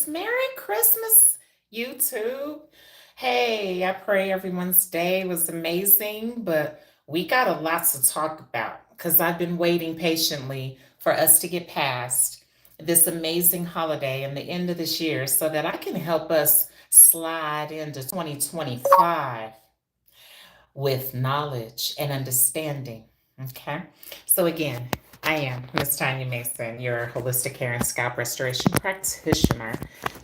Merry Christmas, YouTube. Hey, I pray everyone's day was amazing, but we got a lot to talk about because I've been waiting patiently for us to get past this amazing holiday and the end of this year so that I can help us slide into 2025 with knowledge and understanding. Okay. So, again, I am Miss Tanya Mason, your holistic hair and scalp restoration practitioner,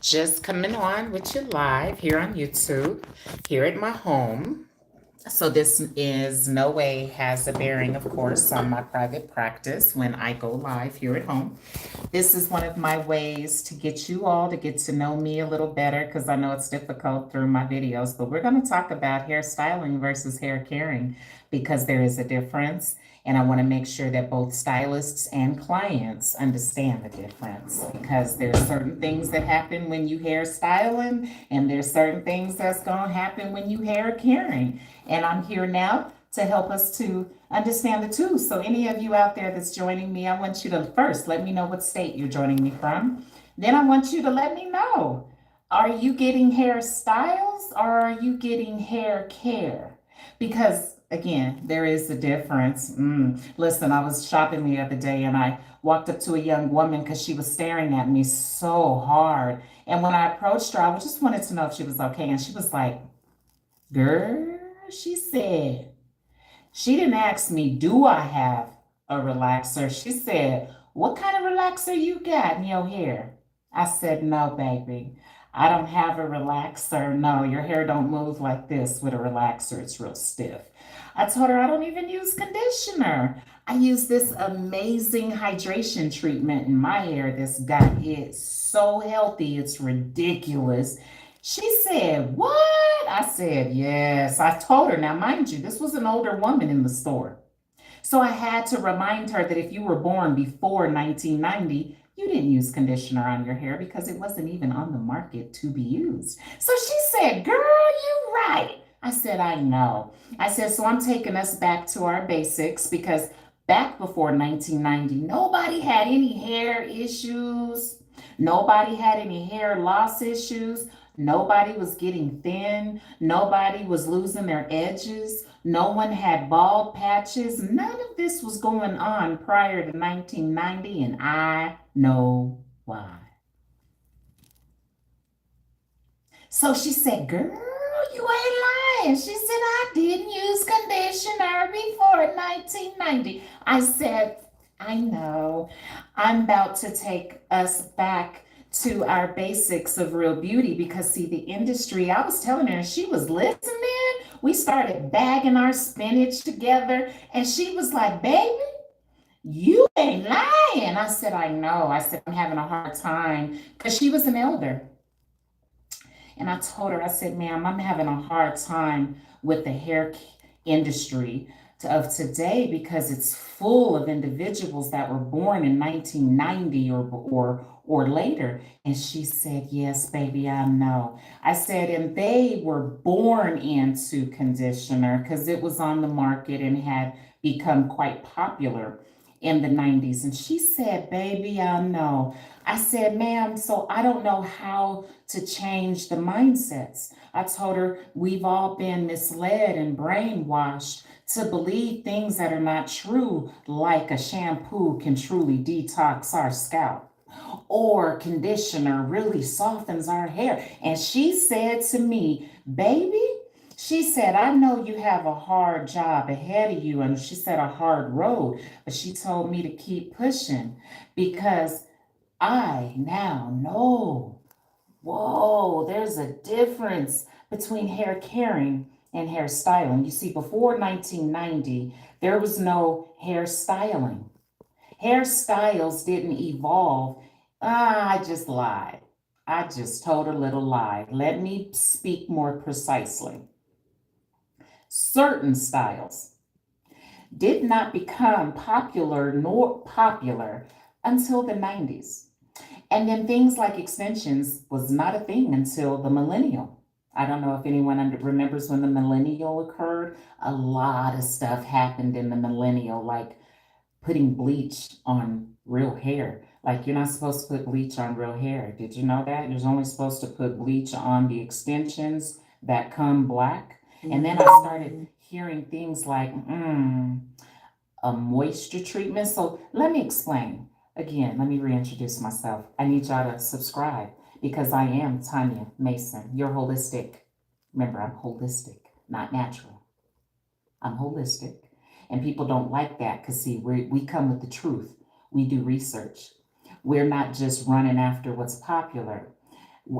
just coming on with you live here on YouTube, here at my home. So this is no way has a bearing, of course, on my private practice when I go live here at home. This is one of my ways to get you all to get to know me a little better because I know it's difficult through my videos, but we're going to talk about hairstyling versus hair caring because there is a difference. And I want to make sure that both stylists and clients understand the difference because there's certain things that happen when you hairstyling and there's certain things that's going to happen when you hair caring. And I'm here now to help us to understand the two. So any of you out there that's joining me, I want you to first let me know what state you're joining me from. Then I want you to let me know, are you getting hairstyles or are you getting hair care? Because again, there is a difference. Listen, I was shopping the other day and I walked up to a young woman because she was staring at me so hard. And when I approached her, I just wanted to know if she was okay. And she was like, girl, she said, she didn't ask me, do I have a relaxer? She said, what kind of relaxer you got in your hair? I said, no, baby, I don't have a relaxer. No, your hair don't move like this with a relaxer. It's real stiff. I told her I don't even use conditioner. I use this amazing hydration treatment in my hair that's got it so healthy. It's ridiculous. She said, what? I said, yes. I told her, now mind you, this was an older woman in the store. So I had to remind her that if you were born before 1990, you didn't use conditioner on your hair because it wasn't even on the market to be used. So she said, girl, you right. I said, I know. I said, so I'm taking us back to our basics because back before 1990, nobody had any hair issues. Nobody had any hair loss issues. Nobody was getting thin. Nobody was losing their edges. No one had bald patches. None of this was going on prior to 1990, and I know why. So she said, girl, you ain't lying. She said, I didn't use conditioner before 1990. I said, I know. I'm about to take us back to our basics of real beauty because see the industry, I was telling her and she was listening. We started bagging our spinach together and she was like, baby, you ain't lying. I said, I know. I said, I'm having a hard time because she was an elder. And I told her, I said, ma'am, I'm having a hard time with the hair industry of today because it's full of individuals that were born in 1990 or later. And she said, yes, baby, I know. I said, and they were born into conditioner because it was on the market and had become quite popular in the 90s. And she said, baby, I know. I said, ma'am, so I don't know how to change the mindsets. I told her we've all been misled and brainwashed to believe things that are not true, like a shampoo can truly detox our scalp or conditioner really softens our hair. And she said to me, baby, she said, I know you have a hard job ahead of you. And she said a hard road, but she told me to keep pushing because I now know, whoa, there's a difference between hair caring and hairstyling. You see, before 1990, there was no hairstyling. Hairstyles didn't evolve. I just lied. I just told a little lie. Let me speak more precisely. Certain styles did not become popular nor popular until the 90s. And then things like extensions was not a thing until the millennial. I don't know if anyone remembers when the millennial occurred. A lot of stuff happened in the millennial, like putting bleach on real hair. Like you're not supposed to put bleach on real hair. Did you know that? You're only supposed to put bleach on the extensions that come black. And then I started hearing things like, a moisture treatment. So let me explain. Again, let me reintroduce myself. I need y'all to subscribe because I am Tanya Mason. You're holistic. Remember, I'm holistic, not natural. I'm holistic. And people don't like that because, see, we come with the truth. We do research. We're not just running after what's popular.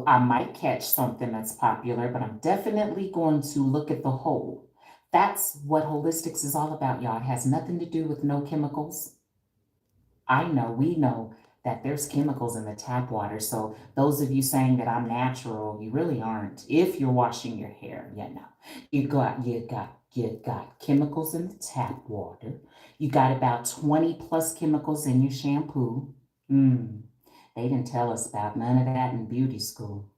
I might catch something that's popular, but I'm definitely going to look at the whole. That's what holistics is all about, y'all. It has nothing to do with no chemicals. We know that there's chemicals in the tap water. So those of you saying that I'm natural, you really aren't. If you're washing your hair, you got chemicals in the tap water. You got about 20 plus chemicals in your shampoo. They didn't tell us about none of that in beauty school.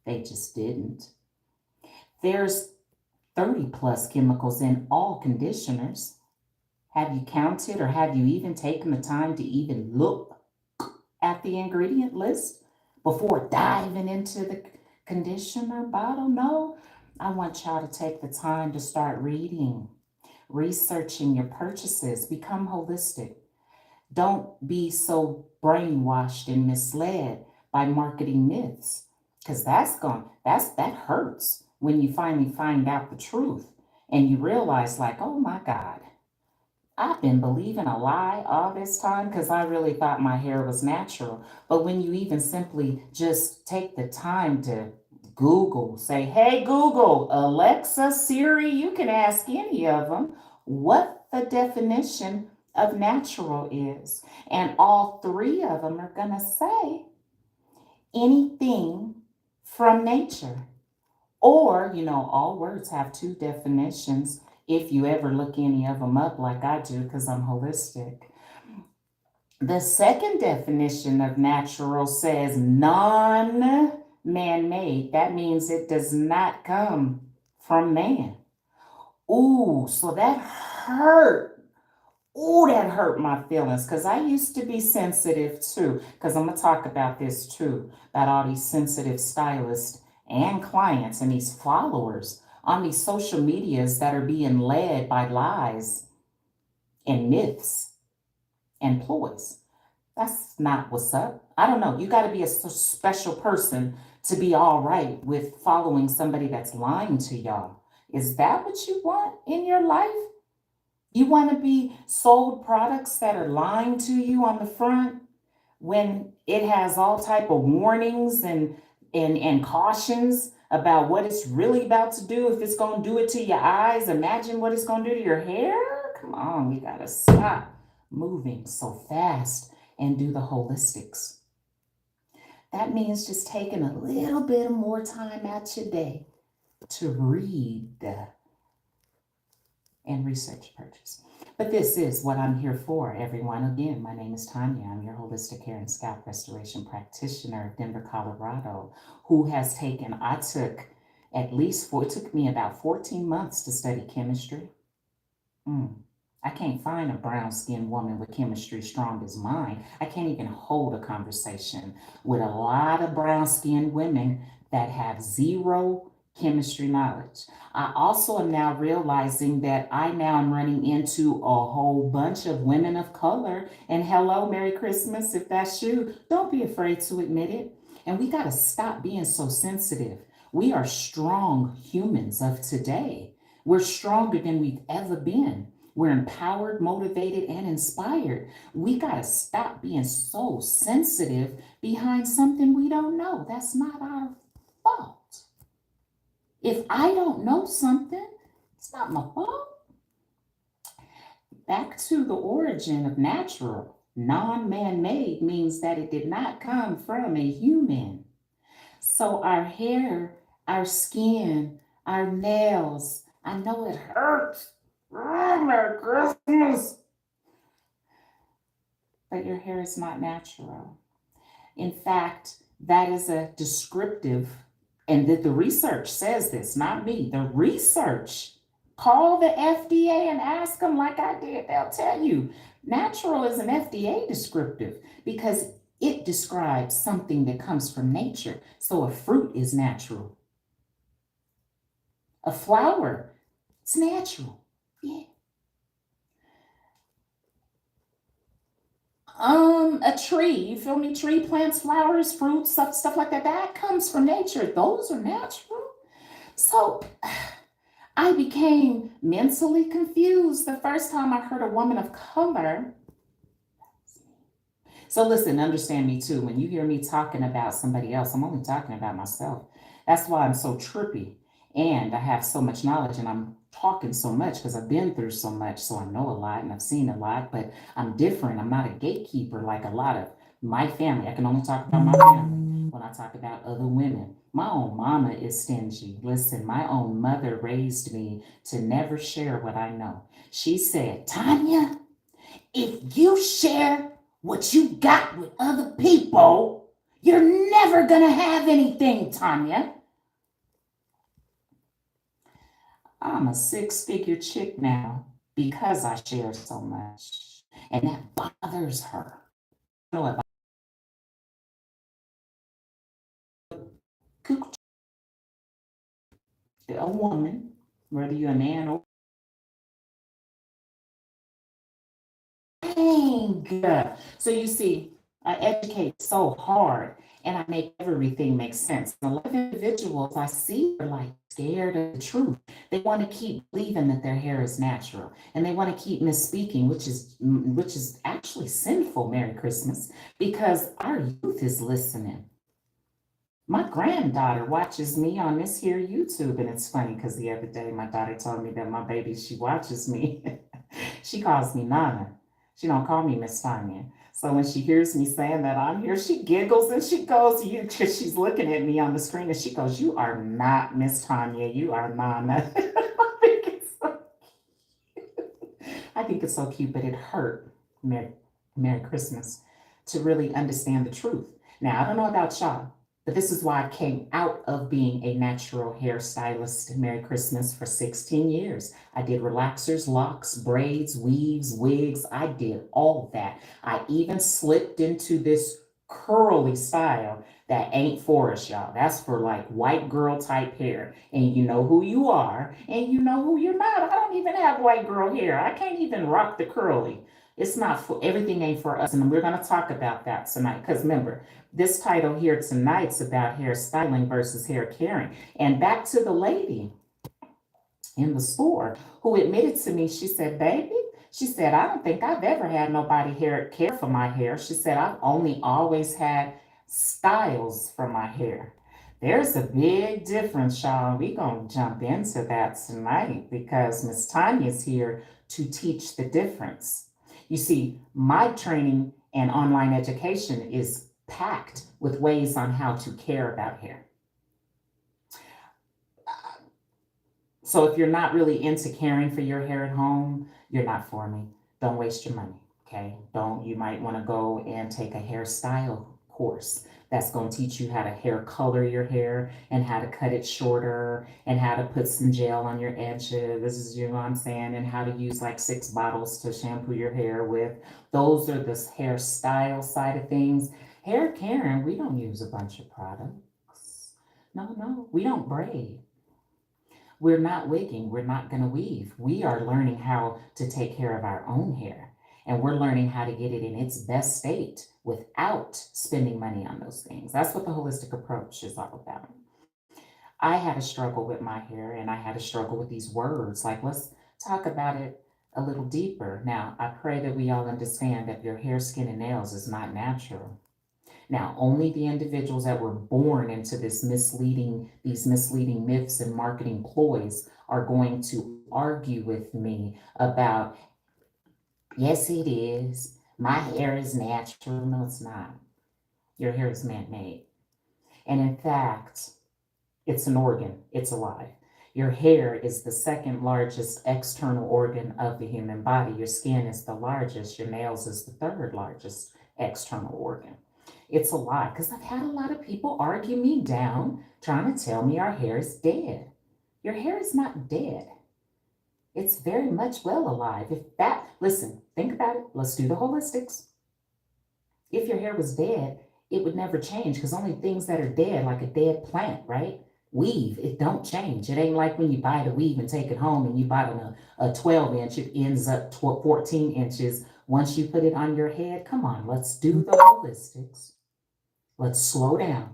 They just didn't. There's 30 plus chemicals in all conditioners. Have you counted or have you even taken the time to even look at the ingredient list before diving into the conditioner bottle? No, I want y'all to take the time to start reading, researching your purchases, become holistic. Don't be so brainwashed and misled by marketing myths, because that hurts when you finally find out the truth and you realize, like, oh my God, I've been believing a lie all this time because I really thought my hair was natural. But when you even simply just take the time to Google, say, hey, Google, Alexa, Siri, you can ask any of them what the definition of natural is. And all three of them are going to say anything from nature. Or, all words have two definitions if you ever look any of them up like I do, because I'm holistic. The second definition of natural says non-man-made. That means it does not come from man. Ooh, so that hurt. Ooh, that hurt my feelings because I used to be sensitive too. Because I'm going to talk about this too, about all these sensitive stylists and clients and these followers on these social medias that are being led by lies and myths and ploys. That's not what's up. I don't know. You got to be a special person to be all right with following somebody that's lying to y'all. Is that what you want in your life? You want to be sold products that are lying to you on the front when it has all type of warnings and cautions about what it's really about to do, if it's going to do it to your eyes. Imagine what it's going to do to your hair. Come on, we got to stop moving so fast and do the holistics. That means just taking a little bit more time out your day to read and research purchase. But this is what I'm here for, everyone. Again, my name is Tanya. I'm your holistic hair and scalp restoration practitioner of Denver, Colorado, it took me about 14 months to study chemistry. I can't find a brown-skinned woman with chemistry strong as mine. I can't even hold a conversation with a lot of brown-skinned women that have zero chemistry knowledge. I also am now realizing that I now am running into a whole bunch of women of color. And hello, Merry Christmas, if that's you. Don't be afraid to admit it. And we got to stop being so sensitive. We are strong humans of today. We're stronger than we've ever been. We're empowered, motivated, and inspired. We got to stop being so sensitive behind something we don't know. That's not our fault. If I don't know something, it's not my fault. Back to the origin of natural. Non-man-made means that it did not come from a human. So our hair, our skin, our nails, I know it hurts. Oh, Merry Christmas. But your hair is not natural. In fact, that is a descriptive, and that the research says this, not me, the research. Call the FDA and ask them like I did. They'll tell you natural is an FDA descriptive because It describes something that comes from nature. So a fruit is natural. A flower, it's natural. Yeah. A tree, you feel me? Tree plants, flowers, fruits, stuff like that. That comes from nature. Those are natural. So I became mentally confused the first time I heard a woman of color. So listen, understand me too. When you hear me talking about somebody else, I'm only talking about myself. That's why I'm so trippy. And I have so much knowledge and I'm talking so much because I've been through so much. So I know a lot and I've seen a lot, but I'm different. I'm not a gatekeeper like a lot of my family. I can only talk about my family when I talk about other women. My own mama is stingy. Listen, my own mother raised me to never share what I know. She said, Tanya, if you share what you got with other people, you're never going to have anything, Tanya. I'm a six-figure chick now because I share so much. And that bothers her. I know about a woman, whether you're a man or dang. So you see, I educate so hard and I make everything make sense. And a lot of individuals I see are like scared of the truth. They want to keep believing that their hair is natural and they want to keep misspeaking, which is actually sinful, Merry Christmas, because our youth is listening. My granddaughter watches me on this here YouTube, and it's funny because the other day my daughter told me that my baby, she watches me. She calls me Nana. She don't call me Miss Tanya. So when she hears me saying that on here, she giggles and she goes, you, because she's looking at me on the screen and she goes, you are not Miss Tanya, you are Nana. I think it's so cute, but it hurt, Merry Christmas, to really understand the truth. Now, I don't know about y'all, but this is why I came out of being a natural hairstylist, Merry Christmas, for 16 years. I did relaxers, locks, braids, weaves, wigs. I did all that. I even slipped into this curly style that ain't for us, y'all. That's for like white girl type hair. And you know who you are, and you know who you're not. I don't even have white girl hair. I can't even rock the curly. It's not for everything, ain't for us. And we're going to talk about that tonight. Because remember, this title here tonight's about hair styling versus hair caring. And back to the lady in the store who admitted to me, she said, baby, she said, I don't think I've ever had nobody care for my hair. She said, I've only always had styles for my hair. There's a big difference, y'all. We're going to jump into that tonight because Miss Tanya's here to teach the difference. You see, my training and online education is packed with ways on how to care about hair. So if you're not really into caring for your hair at home, you're not for me. Don't waste your money, okay? Don't, you might want to go and take a hairstyle course that's going to teach you how to hair color your hair and how to cut it shorter and how to put some gel on your edges. This is, you know what I'm saying, and how to use like 6 bottles to shampoo your hair with. Those are the hairstyle side of things. Hair caring, we don't use a bunch of products. No, we don't braid. We're not wigging. We're not going to weave. We are learning how to take care of our own hair. And we're learning how to get it in its best state without spending money on those things. That's what the holistic approach is all about. I had a struggle with my hair and I had a struggle with these words. Like, let's talk about it a little deeper. Now, I pray that we all understand that your hair, skin, and nails is not natural. Now, only the individuals that were born into these misleading myths and marketing ploys are going to argue with me about, yes, it is. My hair is natural. No, it's not. Your hair is man-made. And in fact, it's an organ. It's alive. Your hair is the second largest external organ of the human body. Your skin is the largest. Your nails is the third largest external organ. It's a lot because I've had a lot of people argue me down trying to tell me our hair is dead. Your hair is not dead. It's very much well alive. If that, listen, think about it. Let's do the holistics. If your hair was dead, it would never change because only things that are dead, like a dead plant, right? Weave, it don't change. It ain't like when you buy the weave and take it home and you buy it on a 12 inch, it ends up 14 inches. Once you put it on your head, come on, let's do the holistics. Let's slow down.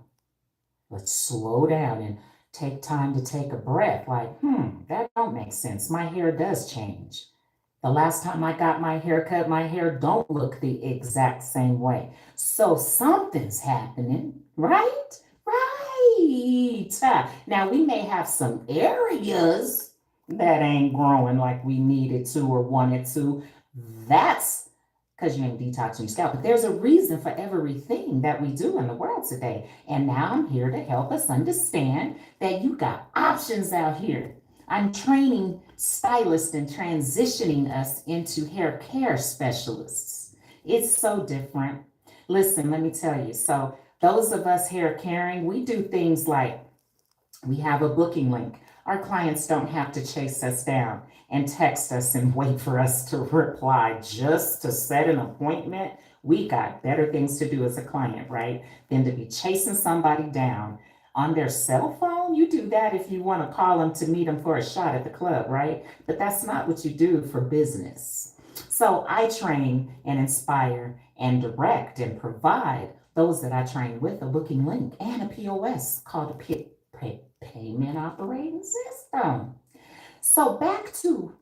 Let's slow down and take time to take a breath. Like, that don't make sense. My hair does change. The last time I got my hair cut, my hair don't look the exact same way. So something's happening, right? Right. Now we may have some areas that ain't growing like we needed to or wanted to. That's because you ain't detoxing your scalp. But there's a reason for everything that we do in the world today. And now I'm here to help us understand that you got options out here. I'm training stylists and transitioning us into hair care specialists. It's so different. Listen, let me tell you. So, those of us hair caring, we do things like we have a booking link. Our clients don't have to chase us down and text us and wait for us to reply just to set an appointment. We got better things to do as a client, right? Than to be chasing somebody down on their cell phone. You do that if you want to call them to meet them for a shot at the club, right? But that's not what you do for business. So I train and inspire and direct and provide those that I train with a booking link and a POS called a payment operating system. So back to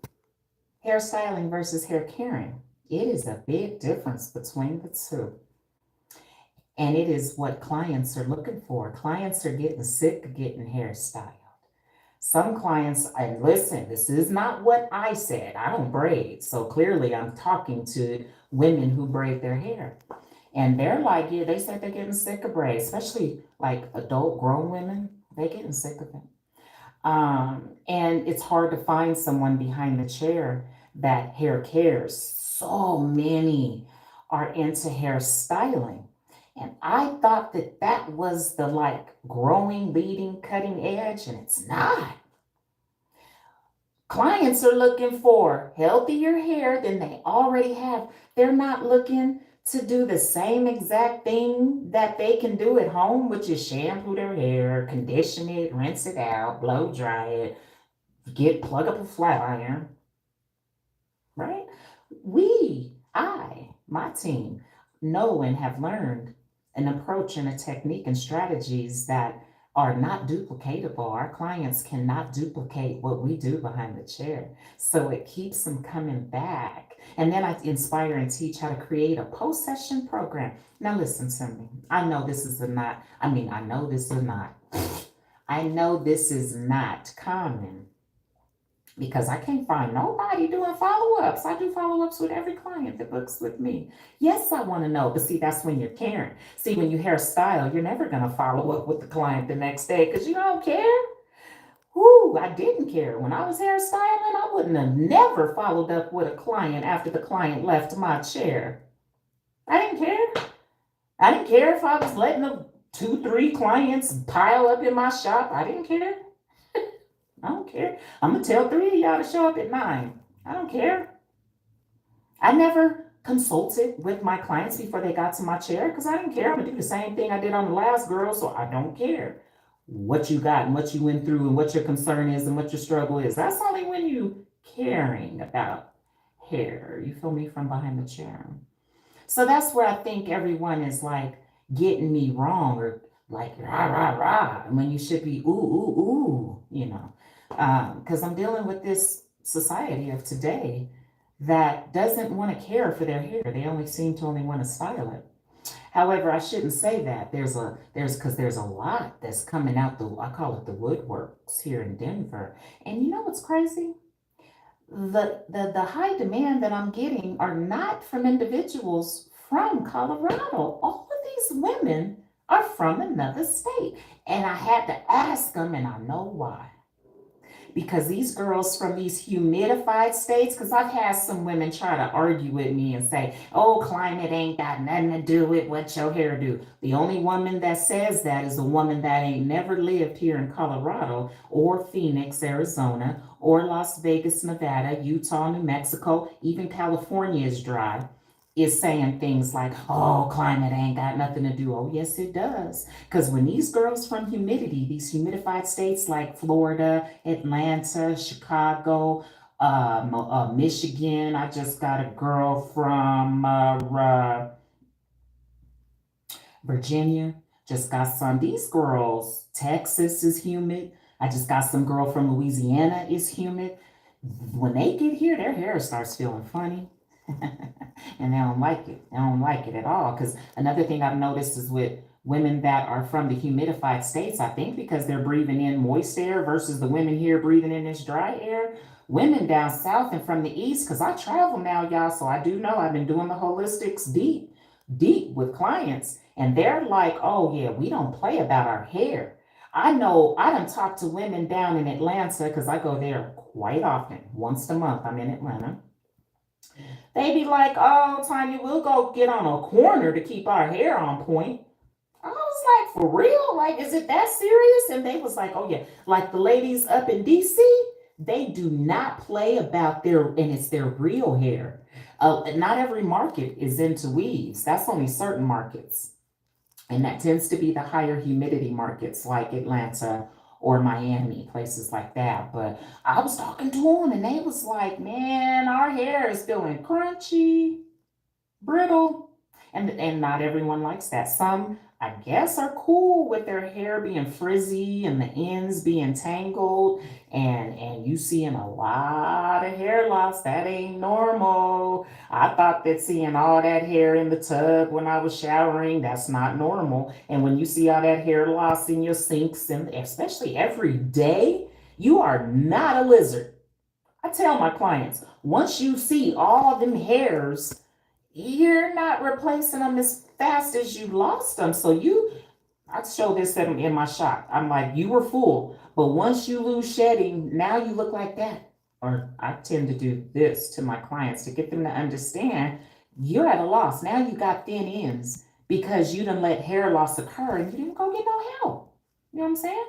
hairstyling versus hair caring. It is a big difference between the two. And it is what clients are looking for. Clients are getting sick of getting hairstyled. Some clients, and listen, this is not what I said. I don't braid. So clearly I'm talking to women who braid their hair. And they're like, yeah, they said they're getting sick of braids, especially like adult grown women. They're getting sick of it. And it's hard to find someone behind the chair that hair cares. So many are into hairstyling. And I thought that that was the like growing, leading, cutting edge, and it's not. Clients are looking for healthier hair than they already have. They're not looking to do the same exact thing that they can do at home, which is shampoo their hair, condition it, rinse it out, blow dry it, plug up a flat iron, right? My team, know and have learned an approach and a technique and strategies that are not duplicatable. Our clients cannot duplicate what we do behind the chair. So it keeps them coming back. And then I inspire and teach how to create a post-session program. Now listen to me. I know this is not, I know this is not. I know this is not common because I can't find nobody doing follow-ups. I do follow-ups with every client that books with me. Yes, I want to know, but see, that's when you're caring. See, when you hairstyle, you're never going to follow up with the client the next day because you don't care. Whoo, I didn't care. When I was hairstyling, I wouldn't have never followed up with a client after the client left my chair. I didn't care. I didn't care if I was letting the 2, 3 clients pile up in my shop. I didn't care. I don't care. I'm going to tell 3 of y'all to show up at 9. I don't care. I never consulted with my clients before they got to my chair because I didn't care. I'm going to do the same thing I did on the last girl, so I don't care what you got and what you went through and what your concern is and what your struggle is. That's only when you caring about hair. You feel me? From behind the chair. So that's where I think everyone is like getting me wrong or like rah, rah, rah, when you should be ooh, ooh, ooh, because I'm dealing with this society of today that doesn't want to care for their hair. They only seem to only want to style it. However, I shouldn't say that. There's a lot that's coming out I call it the woodworks here in Denver. And you know what's crazy? The high demand that I'm getting are not from individuals from Colorado. All of these women are from another state. And I had to ask them, and I know why. Because these girls from these humidified states, because I've had some women try to argue with me and say, oh, climate ain't got nothing to do with what your hair do. The only woman that says that is a woman that ain't never lived here in Colorado or Phoenix, Arizona, or Las Vegas, Nevada, Utah, New Mexico, even California is dry. is saying things like, oh, climate ain't got nothing to do. Oh, yes, it does. Because when these girls from humidity, these humidified states like Florida, Atlanta, Chicago, Michigan, I just got a girl from Virginia, just got some. These girls, Texas is humid. I just got some girl from Louisiana is humid. When they get here, their hair starts feeling funny. And they don't like it. They don't like it at all. Because another thing I've noticed is with women that are from the humidified states, I think because they're breathing in moist air versus the women here breathing in this dry air. Women down south and from the east, because I travel now, y'all, so I do know I've been doing the holistics deep with clients, and they're like, oh yeah, we don't play about our hair. I know I done talked to women down in Atlanta because I go there quite often. Once a month, I'm in Atlanta. They be like, oh, Tanya, we'll go get on a corner to keep our hair on point. I was like, for real? Like, is it that serious? And they was like, oh yeah, like the ladies up in DC, they do not play about their, and it's their real hair. Not every market is into weaves. That's only certain markets. And that tends to be the higher humidity markets like Atlanta or Miami, places like that. But I was talking to them and they was like, man, our hair is feeling crunchy, brittle. And not everyone likes that. Some, I guess, are cool with their hair being frizzy and the ends being tangled. And you seeing a lot of hair loss. That ain't normal. I thought that seeing all that hair in the tub when I was showering, that's not normal. And when you see all that hair loss in your sinks, and especially every day, you are not a lizard. I tell my clients, once you see all them hairs, you're not replacing them as fast as you lost them. So I show this in my shop. I'm like, you were full, but once you lose shedding, now you look like that. Or I tend to do this to my clients to get them to understand you're at a loss. Now you got thin ends because you didn't let hair loss occur and you didn't go get no help. You know what I'm saying?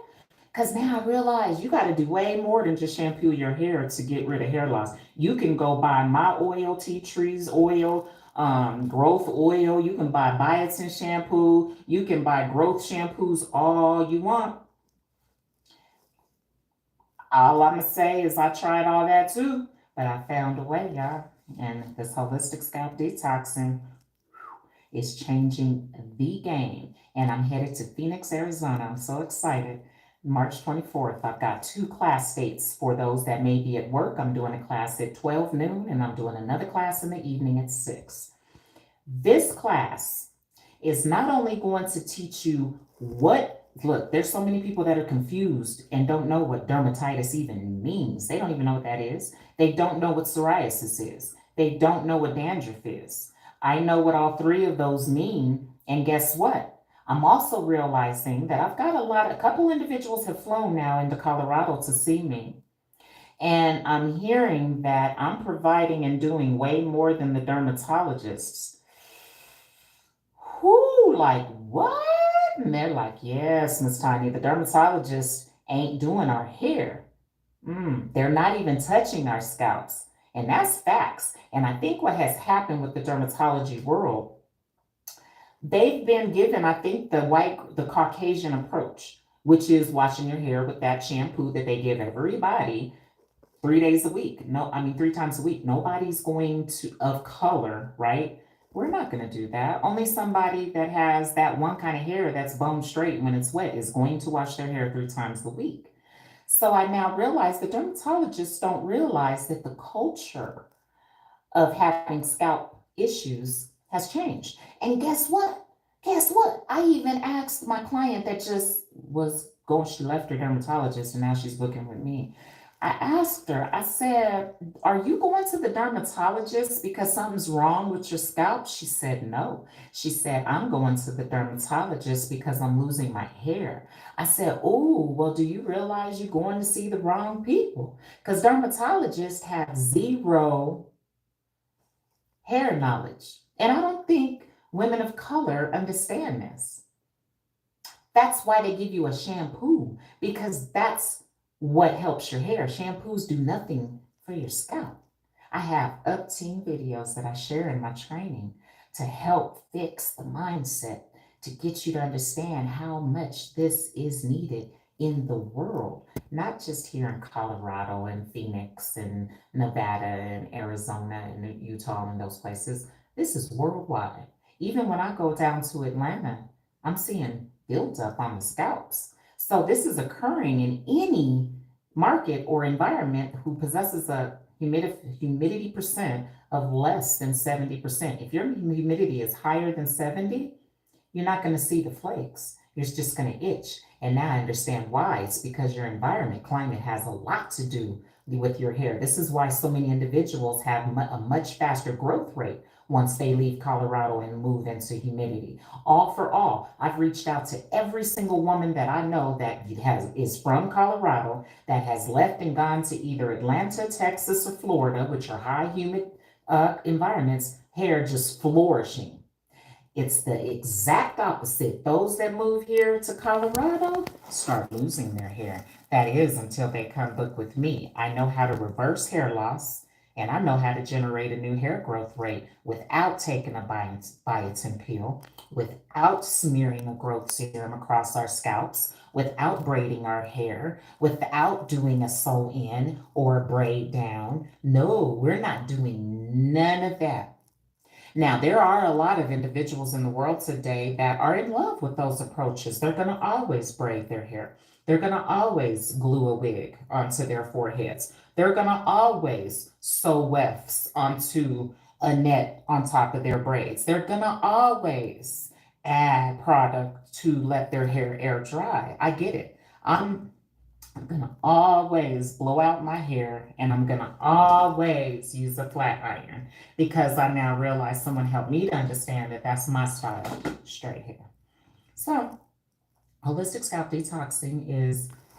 Because now I realize you got to do way more than just shampoo your hair to get rid of hair loss. You can go buy my oil, tea trees oil, growth oil. You can buy biotin shampoo. You can buy growth shampoos all you want. All I'm going to say is I tried all that too, but I found a way, y'all. And this holistic scalp detoxing is changing the game. And I'm headed to Phoenix, Arizona. I'm so excited. March 24th, I've got 2 class dates for those that may be at work. I'm doing a class at 12 noon and I'm doing another class in the evening at 6. This class is not only going to teach you look, there's so many people that are confused and don't know what dermatitis even means. They don't even know what that is. They don't know what psoriasis is. They don't know what dandruff is. I know what all 3 of those mean. And guess what? I'm also realizing that I've got a couple individuals have flown now into Colorado to see me. And I'm hearing that I'm providing and doing way more than the dermatologists. Who, like, what? And they're like, yes, Miss Tanya, the dermatologists ain't doing our hair. They're not even touching our scalps. And that's facts. And I think what has happened with the dermatology world, they've been given, I think, the Caucasian approach, which is washing your hair with that shampoo that they give everybody 3 days a week. No, I mean 3 times a week. Nobody's going to of color, right? We're not going to do that. Only somebody that has that one kind of hair that's bone straight when it's wet is going to wash their hair 3 times a week. So I now realize the dermatologists don't realize that the culture of having scalp issues has changed. And guess what? Guess what? I even asked my client that just was going, she left her dermatologist and now she's booking with me. I asked her, I said, are you going to the dermatologist because something's wrong with your scalp? She said, no. She said, I'm going to the dermatologist because I'm losing my hair. I said, oh, well, do you realize you're going to see the wrong people? Because dermatologists have zero hair knowledge. And I don't think women of color understand this. That's why they give you a shampoo, because that's what helps your hair. Shampoos do nothing for your scalp. I have up-team videos that I share in my training to help fix the mindset, to get you to understand how much this is needed in the world, not just here in Colorado and Phoenix and Nevada and Arizona and Utah and those places. This is worldwide. Even when I go down to Atlanta, I'm seeing buildup on the scalps. So this is occurring in any market or environment who possesses a humidity percent of less than 70%. If your humidity is higher than 70, you're not going to see the flakes. You're just going to itch. And now I understand why. It's because your environment, climate has a lot to do with your hair. This is why so many individuals have a much faster growth rate once they leave Colorado and move into humidity. All for all, I've reached out to every single woman that I know that is from Colorado that has left and gone to either Atlanta, Texas, or Florida, which are high humid environments, hair just flourishing. It's the exact opposite. Those that move here to Colorado start losing their hair. That is until they come book with me. I know how to reverse hair loss and I know how to generate a new hair growth rate without taking a biotin pill, without smearing a growth serum across our scalps, without braiding our hair, without doing a sew in or a braid down. No, we're not doing none of that. Now, there are a lot of individuals in the world today that are in love with those approaches. They're going to always braid their hair. They're going to always glue a wig onto their foreheads. They're going to always sew wefts onto a net on top of their braids. They're going to always add product to let their hair air dry. I get it. I'm gonna always blow out my hair and I'm gonna always use a flat iron because I now realize someone helped me to understand that that's my style, straight hair. So holistic scalp detoxing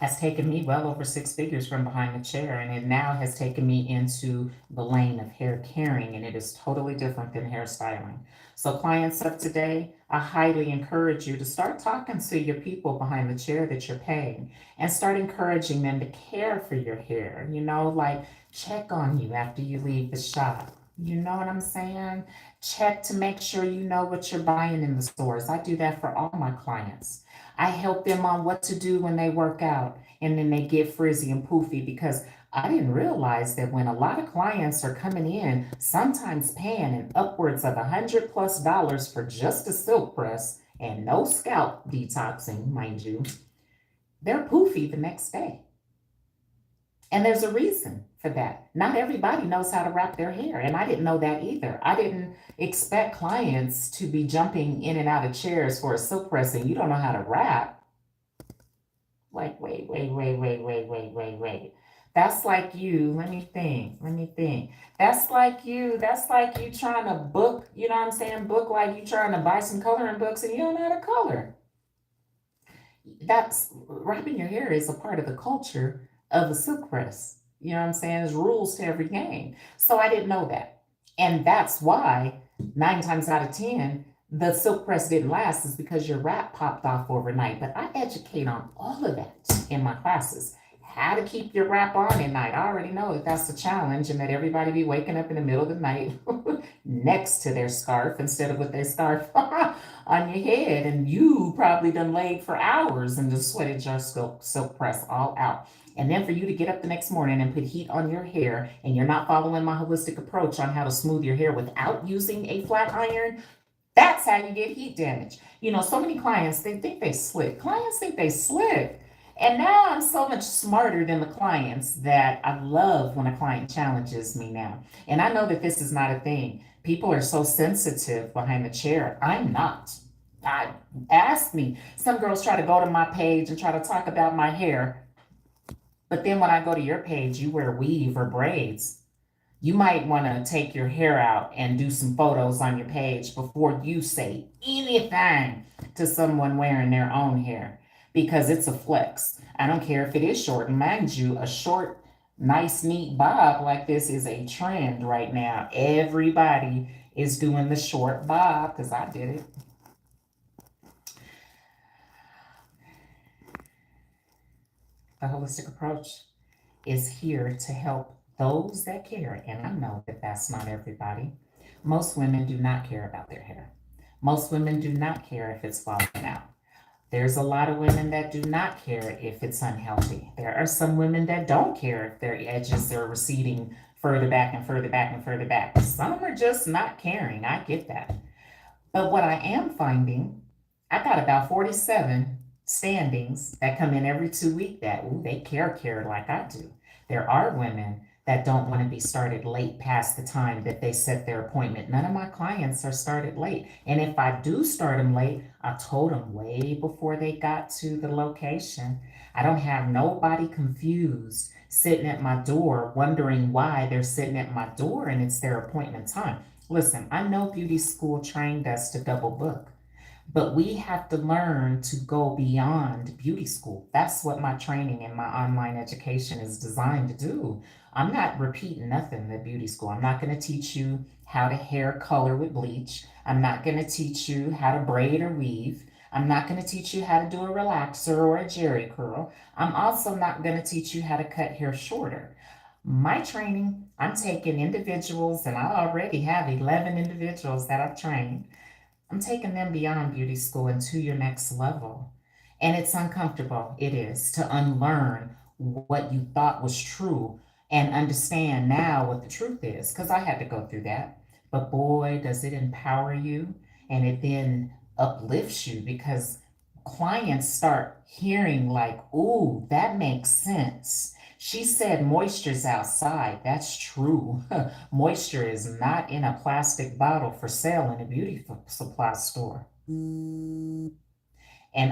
has taken me well over 6 figures from behind the chair, and it now has taken me into the lane of hair caring, and it is totally different than hairstyling. So clients of today, I highly encourage you to start talking to your people behind the chair that you're paying and start encouraging them to care for your hair. Like check on you after you leave the shop. You know what I'm saying? Check to make sure you know what you're buying in the stores. I do that for all my clients. I help them on what to do when they work out and then they get frizzy and poofy because I didn't realize that when a lot of clients are coming in, sometimes paying an upwards of $100+ for just a silk press and no scalp detoxing, mind you, they're poofy the next day. And there's a reason for that. Not everybody knows how to wrap their hair, and I didn't know that either. I didn't expect clients to be jumping in and out of chairs for a silk press and you don't know how to wrap. Like, wait. That's like you, let me think. That's like you trying to book, you know what I'm saying? Book like you trying to buy some coloring books and you don't know how to color. That's wrapping your hair is a part of the culture of the silk press. You know what I'm saying? There's rules to every game. So I didn't know that. And that's why 9 times out of 10, the silk press didn't last is because your wrap popped off overnight. But I educate on all of that in my classes. How to keep your wrap on at night. I already know that that's the challenge and that everybody be waking up in the middle of the night next to their scarf instead of with their scarf on your head. And you probably done laid for hours and just sweated your silk press all out. And then for you to get up the next morning and put heat on your hair and you're not following my holistic approach on how to smooth your hair without using a flat iron, that's how you get heat damage. So many clients, they think they slick. Clients think they slick. And now I'm so much smarter than the clients that I love when a client challenges me now. And I know that this is not a thing. People are so sensitive behind the chair. I'm not. Ask me. Some girls try to go to my page and try to talk about my hair. But then when I go to your page, you wear weave or braids. You might want to take your hair out and do some photos on your page before you say anything to someone wearing their own hair because it's a flex. I don't care if it is short. Mind you, a short, nice, neat bob like this is a trend right now. Everybody is doing the short bob because I did it. The holistic approach is here to help Those that care, and I know that that's not everybody, most women do not care about their hair. Most women do not care if it's falling out. There's a lot of women that do not care if it's unhealthy. There are some women that don't care if their edges are receding further back and further back and further back. Some are just not caring. I get that. But what I am finding, I got about 47 standings that come in every 2 weeks that, ooh, they care like I do. There are women that don't want to be started late past the time that they set their appointment. None of my clients are started late. And if I do start them late, I told them way before they got to the location. I don't have nobody confused sitting at my door wondering why they're sitting at my door and it's their appointment time. Listen, I know beauty school trained us to double book, but we have to learn to go beyond beauty school. That's what my training and my online education is designed to do. I'm not repeating nothing at beauty school. I'm not going to teach you how to hair color with bleach. I'm not going to teach you how to braid or weave. I'm not going to teach you how to do a relaxer or a jerry curl. I'm also not going to teach you how to cut hair shorter. My training, I'm taking individuals, and I already have 11 individuals that I've trained. I'm taking them beyond beauty school and to your next level. And it's uncomfortable, it is, to unlearn what you thought was true and understand now what the truth is, because I had to go through that. But boy, does it empower you, and it then uplifts you because clients start hearing, like, ooh, that makes sense. She said moisture's outside. That's true. Moisture is not in a plastic bottle for sale in a beauty supply store. And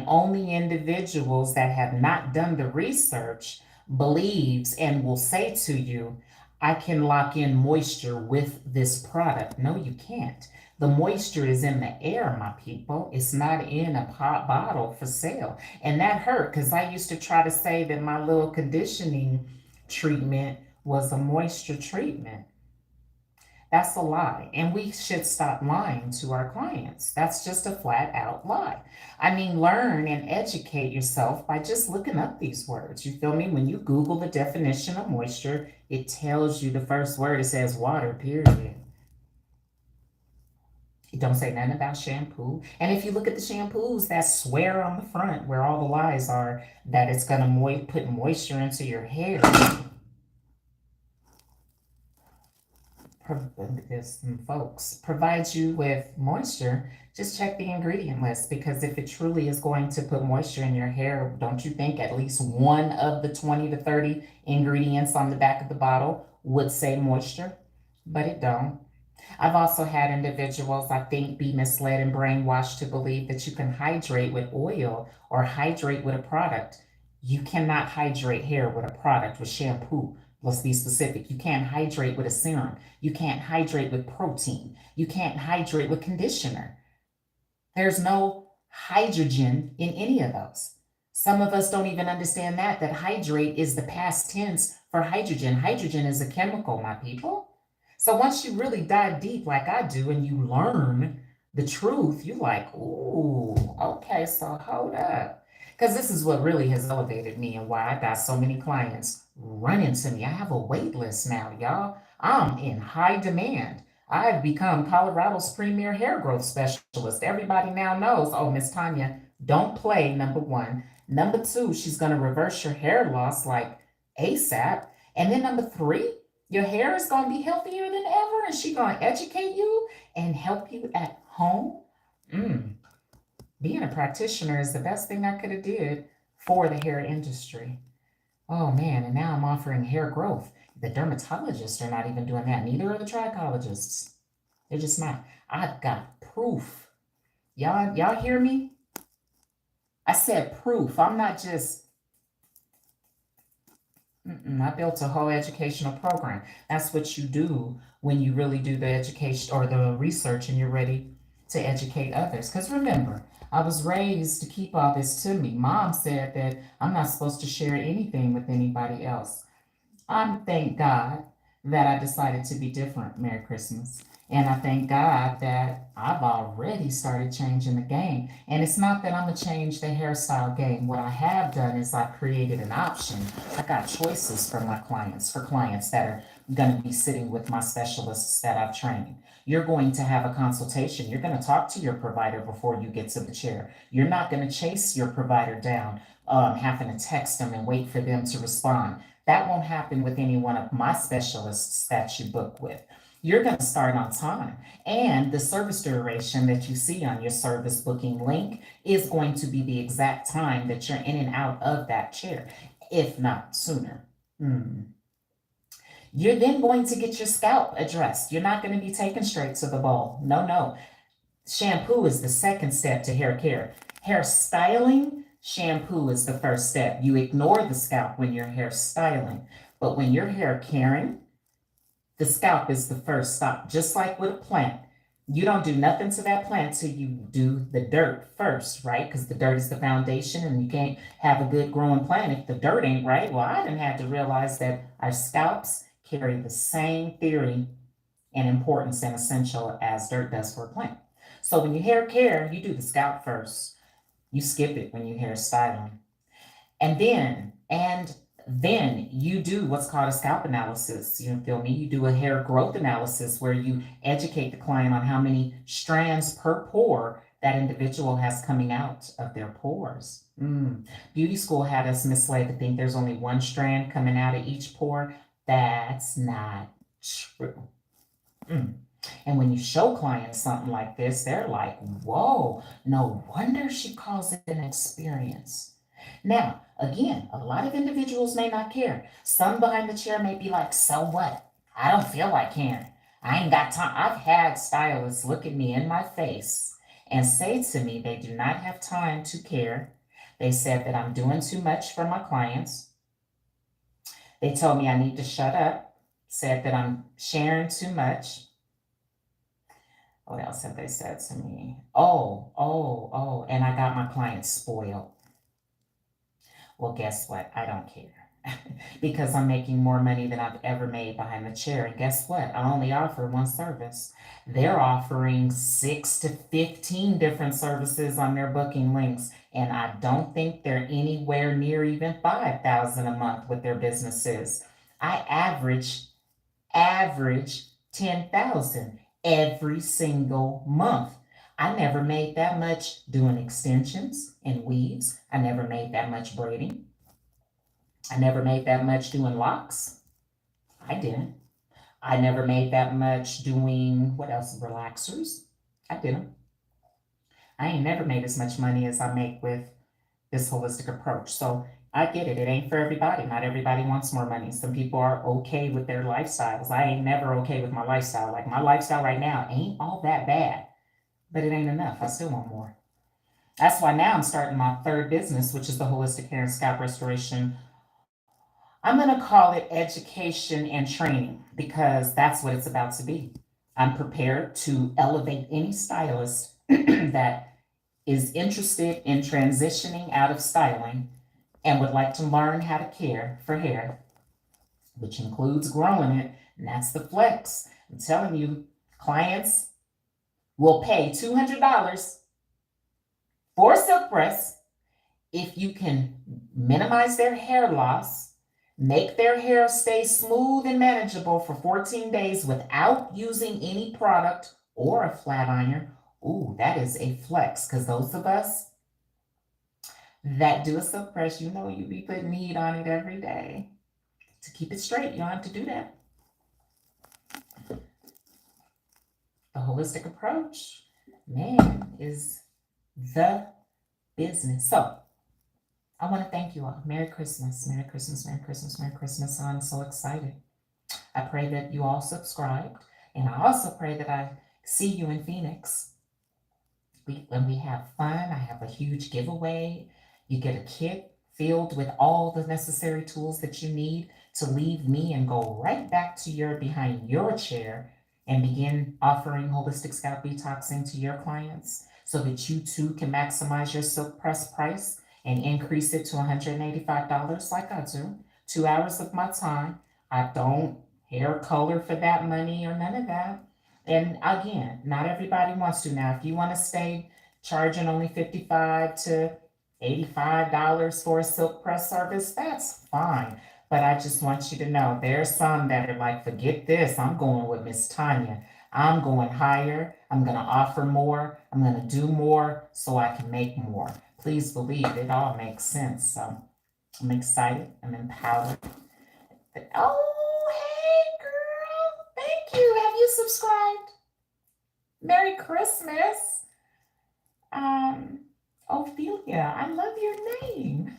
only individuals that have not done the research believes and will say to you, I can lock in moisture with this product. No, you can't. The moisture is in the air, my people. It's not in a pot bottle for sale. And that hurt because I used to try to say that my little conditioning treatment was a moisture treatment. That's a lie. And we should stop lying to our clients. That's just a flat out lie. I mean, learn and educate yourself by just looking up these words. You feel me? When you Google the definition of moisture, it tells you the first word. It says water, period. It don't say nothing about shampoo. And if you look at the shampoos that swear on the front where all the lies are that it's going to put moisture into your hair, folks, provides you with moisture, just check the ingredient list, because if it truly is going to put moisture in your hair, don't you think at least one of the 20 to 30 ingredients on the back of the bottle would say moisture? But it don't. I've also had individuals, I think, be misled and brainwashed to believe that you can hydrate with oil or hydrate with a product. You cannot hydrate hair with a product, with shampoo. Let's be specific. You can't hydrate with a serum. You can't hydrate with protein. You can't hydrate with conditioner. There's no hydrogen in any of those. Some of us don't even understand that hydrate is the past tense for hydrogen. Hydrogen is a chemical, my people. So once you really dive deep like I do and you learn the truth, you're like, ooh, okay, so hold up. Because this is what really has elevated me and why I got so many clients running to me. I have a wait list now, y'all. I'm in high demand. I've become Colorado's premier hair growth specialist. Everybody now knows, oh, Miss Tanya, don't play, number one. Number two, she's going to reverse your hair loss like ASAP. And then number three, your hair is going to be healthier than ever, and she's going to educate you and help you at home. Being a practitioner is the best thing I could have did for the hair industry. Oh man, and now I'm offering hair growth. The dermatologists are not even doing that. Neither are the trichologists. They're just not. I've got proof. Y'all hear me? I said proof. I'm not just I built a whole educational program. That's what you do when you really do the education or the research and you're ready to educate others. Because remember, I was raised to keep all this to me. Mom said that I'm not supposed to share anything with anybody else. Thank God that I decided to be different. Merry Christmas. And I thank God that I've already started changing the game. And it's not that I'm going to change the hairstyle game. What I have done is I created an option. I got choices for my clients, for clients that are going to be sitting with my specialists that I've trained. You're going to have a consultation. You're going to talk to your provider before you get to the chair. You're not going to chase your provider down, having to text them and wait for them to respond. That won't happen with any one of my specialists that you book with. You're going to start on time. And the service duration that you see on your service booking link is going to be the exact time that you're in and out of that chair, if not sooner. You're then going to get your scalp addressed. You're not going to be taken straight to the bowl. No, no. Shampoo is the second step to hair care. Hair styling, shampoo is the first step. You ignore the scalp when you're hair styling. But when you're hair caring, the scalp is the first stop, just like with a plant. You don't do nothing to that plant till you do the dirt first, right? Because the dirt is the foundation, and you can't have a good growing plant if the dirt ain't right. Well, I didn't have to realize that our scalps carry the same theory and importance and essential as dirt does for a plant. So when you hair care, you do the scalp first. You skip it when you hair styling. And then you do what's called a scalp analysis. You feel me? You do a hair growth analysis where you educate the client on how many strands per pore that individual has coming out of their pores. Beauty school had us misled to think there's only one strand coming out of each pore. That's not true. And when you show clients something like this, they're like, whoa, no wonder she calls it an experience. Now, again, a lot of individuals may not care. Some behind the chair may be like, so what? I don't feel like caring. I ain't got time. I've had stylists look at me in my face and say to me they do not have time to care. They said that I'm doing too much for my clients. They told me I need to shut up, said that I'm sharing too much. What else have they said to me? Oh, and I got my clients spoiled. Well, guess what? I don't care. Because I'm making more money than I've ever made behind the chair. And guess what? I only offer one service. They're offering 6 to 15 different services on their booking links. And I don't think they're anywhere near even 5,000 a month with their businesses. I average 10,000 every single month. I never made that much doing extensions and weaves. I never made that much braiding. I never made that much doing locks. I didn't. I never made that much doing, what else, relaxers. I didn't. I ain't never made as much money as I make with this holistic approach. So I get it. It ain't for everybody. Not everybody wants more money. Some people are okay with their lifestyles. I ain't never okay with my lifestyle. Like my lifestyle right now ain't all that bad, but it ain't enough. I still want more. That's why now I'm starting my third business, which is the holistic hair and scalp restoration. I'm going to call it education and training because that's what it's about to be. I'm prepared to elevate any stylist that is interested in transitioning out of styling and would like to learn how to care for hair, which includes growing it, and that's the flex. I'm telling you, clients will pay $200 for a silk press if you can minimize their hair loss, make their hair stay smooth and manageable for 14 days without using any product or a flat iron. Ooh, that is a flex, because those of us that do a silk press, you know you be putting heat on it every day to keep it straight. You don't have to do that. The holistic approach, man, is the business. So I want to thank you all. Merry Christmas, Merry Christmas, Merry Christmas, Merry Christmas. I'm so excited. I pray that you all subscribed, and I also pray that I see you in Phoenix. When we have fun, I have a huge giveaway. You get a kit filled with all the necessary tools that you need to leave me and go right back to behind your chair and begin offering holistic scalp detoxing to your clients so that you too can maximize your silk press price and increase it to $185 like I do. 2 hours of my time. I don't hair color for that money or none of that. And again, not everybody wants to. Now, if you want to stay charging only 55 to $85 for a silk press service, that's fine. But I just want you to know there's some that are like, forget this. I'm going with Miss Tanya. I'm going higher. I'm going to offer more. I'm going to do more so I can make more. Please believe it all makes sense. So I'm excited. I'm empowered. Oh, hey, girl. Thank you. Have you subscribed? Merry Christmas. Um, Ophelia, I love your name.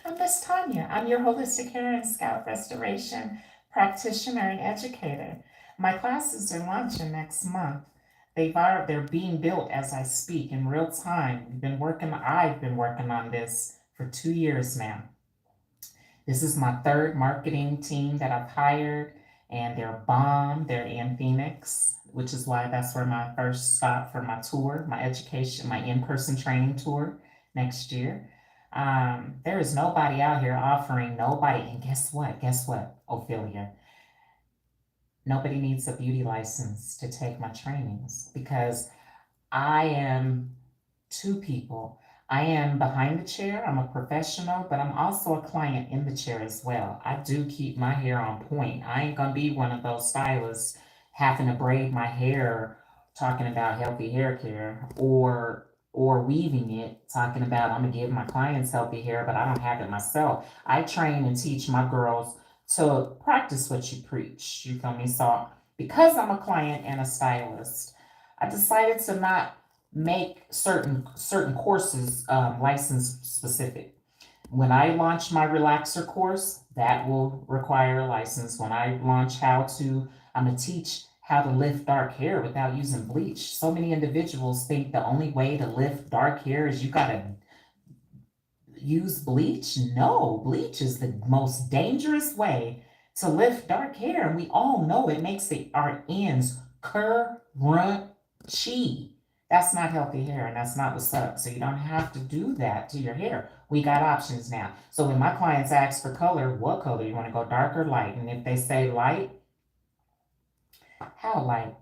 I'm Miss Tanya. I'm your holistic hair and scalp restoration practitioner and educator. My classes are launching next month. They're being built as I speak in real time. I've been working on this for 2 years now. This is my third marketing team that I've hired, and they're bomb. They're in Phoenix, which is why that's where my first stop for my tour, my education, my in-person training tour next year. There is nobody out here offering nobody. And guess what? Guess what, Ophelia? Nobody needs a beauty license to take my trainings because I am two people. I am behind the chair, I'm a professional, but I'm also a client in the chair as well. I do keep my hair on point. I ain't gonna be one of those stylists having to braid my hair talking about healthy hair care or weaving it talking about I'm gonna give my clients healthy hair, but I don't have it myself. I train and teach my girls to practice what you preach. You feel me? So because I'm a client and a stylist, I decided to not make certain courses license specific. When I launch my relaxer course, that will require a license. When I launch I'm gonna teach how to lift dark hair without using bleach. So many individuals think the only way to lift dark hair is you gotta use bleach. No, bleach is the most dangerous way to lift dark hair, and we all know it makes our ends crunchy. That's not healthy hair, and that's not what's up. So you don't have to do that to your hair. We got options now. So when my clients ask for color, what color you want to go, dark or light? And if they say light, how light?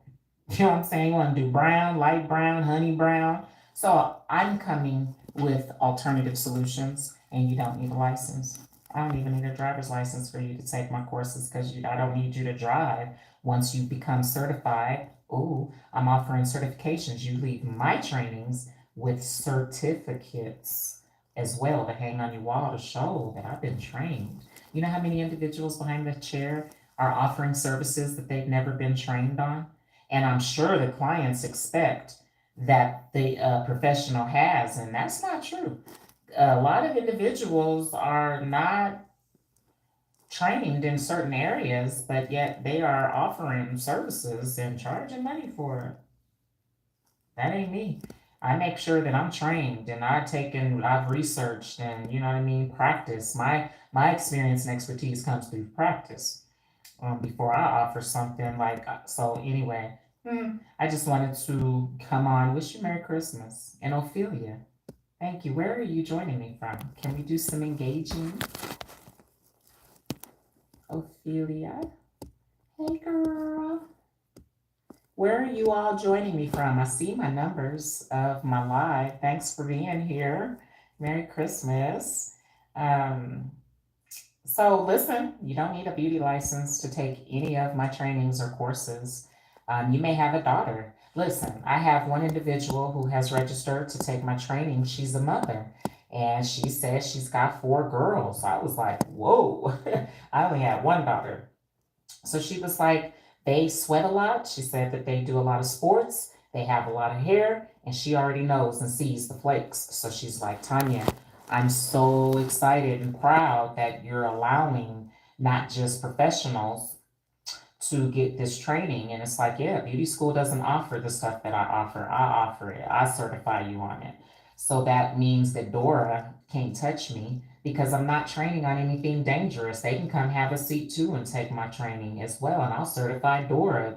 You know what I'm saying? You want to do brown, light brown, honey brown. So I'm coming with alternative solutions, and you don't need a license. I don't even need a driver's license for you to take my courses because I don't need you to drive. Once you become certified, ooh, I'm offering certifications. You leave my trainings with certificates as well to hang on your wall to show that I've been trained. You know how many individuals behind the chair are offering services that they've never been trained on? And I'm sure the clients expect that the professional has, and that's not true. A lot of individuals are not trained in certain areas, but yet they are offering services and charging money for it. That ain't me. I make sure that I'm trained and I've researched and you know what I mean, practice. My experience and expertise comes through practice before I offer something like so. Anyway, I just wanted to come on, wish you Merry Christmas, and Ophelia. Thank you. Where are you joining me from? Can we do some engaging? Ophelia, hey girl. Where are you all joining me from? I see my numbers of my live. Thanks for being here. Merry Christmas. Um, So listen, you don't need a beauty license to take any of my trainings or courses. You may have a daughter. Listen, I have one individual who has registered to take my training. She's a mother, and she says she's got 4 girls. I was like, whoa, I only had one daughter. So she was like, they sweat a lot. She said that they do a lot of sports, they have a lot of hair, and she already knows and sees the flakes. So she's like, Tanya, I'm so excited and proud that you're allowing not just professionals to get this training. And it's like, yeah, beauty school doesn't offer the stuff that I offer. I offer it. I certify you on it. So that means that Dora can't touch me because I'm not training on anything dangerous. They can come have a seat too and take my training as well. And I'll certify Dora,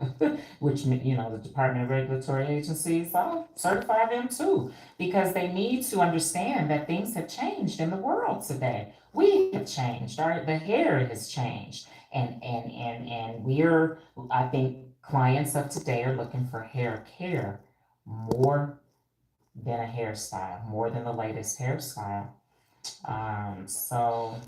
which, you know, the Department of Regulatory Agencies, I'll certify them too because they need to understand that things have changed in the world today. We have changed. The hair has changed. And we're, I think clients of today are looking for hair care more than a hairstyle, more than the latest hairstyle. So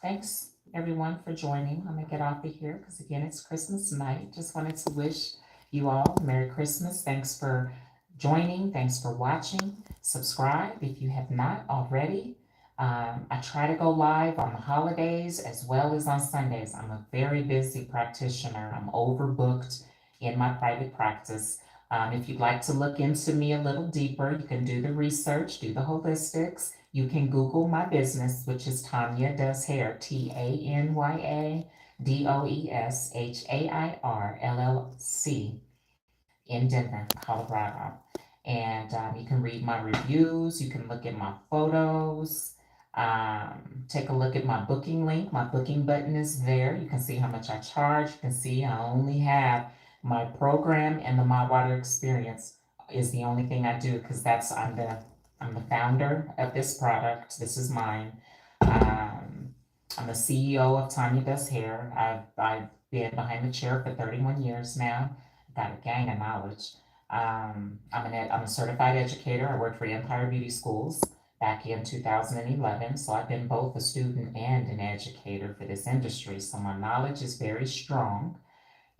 thanks everyone for joining. I'm gonna get off of here because again, it's Christmas night. Just wanted to wish you all Merry Christmas. Thanks for joining. Thanks for watching. Subscribe if you have not already. I try to go live on the holidays as well as on Sundays. I'm a very busy practitioner. I'm overbooked in my private practice. If you'd like to look into me a little deeper, you can do the research, do the holistics. You can Google my business, which is Tanya Does Hair, TanyaDoeshair, LLC in Denver, Colorado. And you can read my reviews, you can look at my photos, take a look at my booking link. My booking button is there. You can see how much I charge. You can see I only have my program and the My Water Experience is the only thing I do because I'm the founder of this product. This is mine. I'm the CEO of Tanya Does Hair. I've been behind the chair for 31 years now. Got a gang of knowledge. I'm a certified educator. I worked for Empire Beauty Schools back in 2011. So I've been both a student and an educator for this industry. So my knowledge is very strong.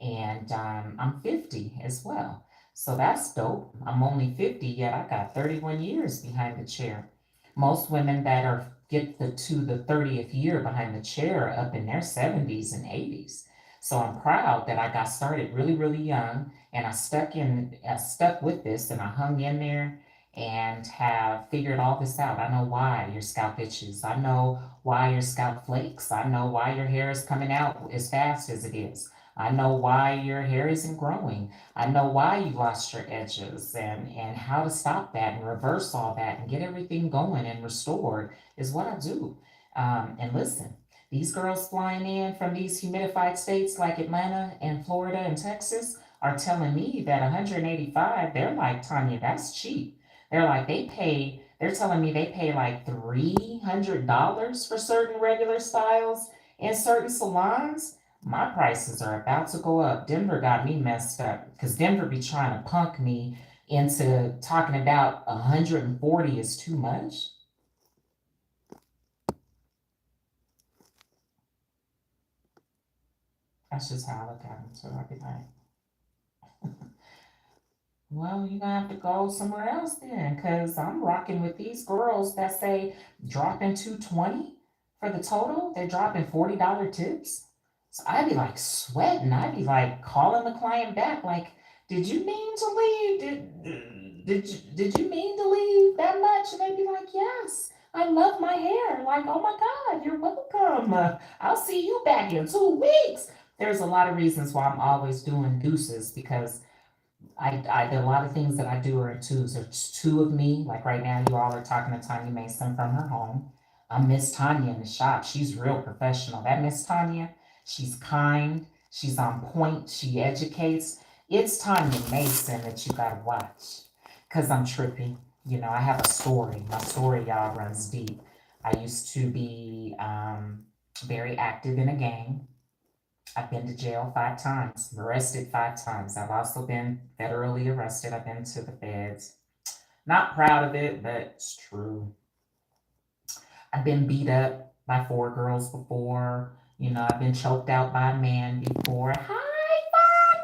And I'm 50 as well. So that's dope. I'm only 50, yet I got 31 years behind the chair. Most women that are get to the 30th year behind the chair are up in their 70s and 80s. So I'm proud that I got started really, really young and I stuck with this and I hung in there and have figured all this out. I know why your scalp itches. I know why your scalp flakes. I know why your hair is coming out as fast as it is. I know why your hair isn't growing. I know why you lost your edges and how to stop that and reverse all that and get everything going and restored is what I do. And listen, these girls flying in from these humidified states like Atlanta and Florida and Texas are telling me that 185, they're like, Tanya, that's cheap. They're telling me they pay like $300 for certain regular styles in certain salons. My prices are about to go up. Denver got me messed up because Denver be trying to punk me into talking about 140 is too much. That's just how I look at them. So I'd be like, well, you're gonna have to go somewhere else then, because I'm rocking with these girls that say dropping 220 for the total, they're dropping $40 tips. So I'd be like sweating. I'd be like calling the client back, like, did you mean to leave? Did you mean to leave that much? And they'd be like, yes, I love my hair. Like, oh my God, you're welcome. I'll see you back in 2 weeks. There's a lot of reasons why I'm always doing deuces because there are a lot of things that I do are in twos. There's two of me. Like right now, you all are talking to Tanya Mason from her home. I'm Miss Tanya in the shop. She's real professional. That Miss Tanya, she's kind. She's on point. She educates. It's Tanya Mason that you gotta watch. Cause I'm trippy. You know, I have a story. My story, y'all, runs deep. I used to be very active in a gang. I've been to jail 5 times, arrested 5 times. I've also been federally arrested. I've been to the feds. Not proud of it, but it's true. I've been beat up by 4 girls before. You know, I've been choked out by a man before. Hi, Mom,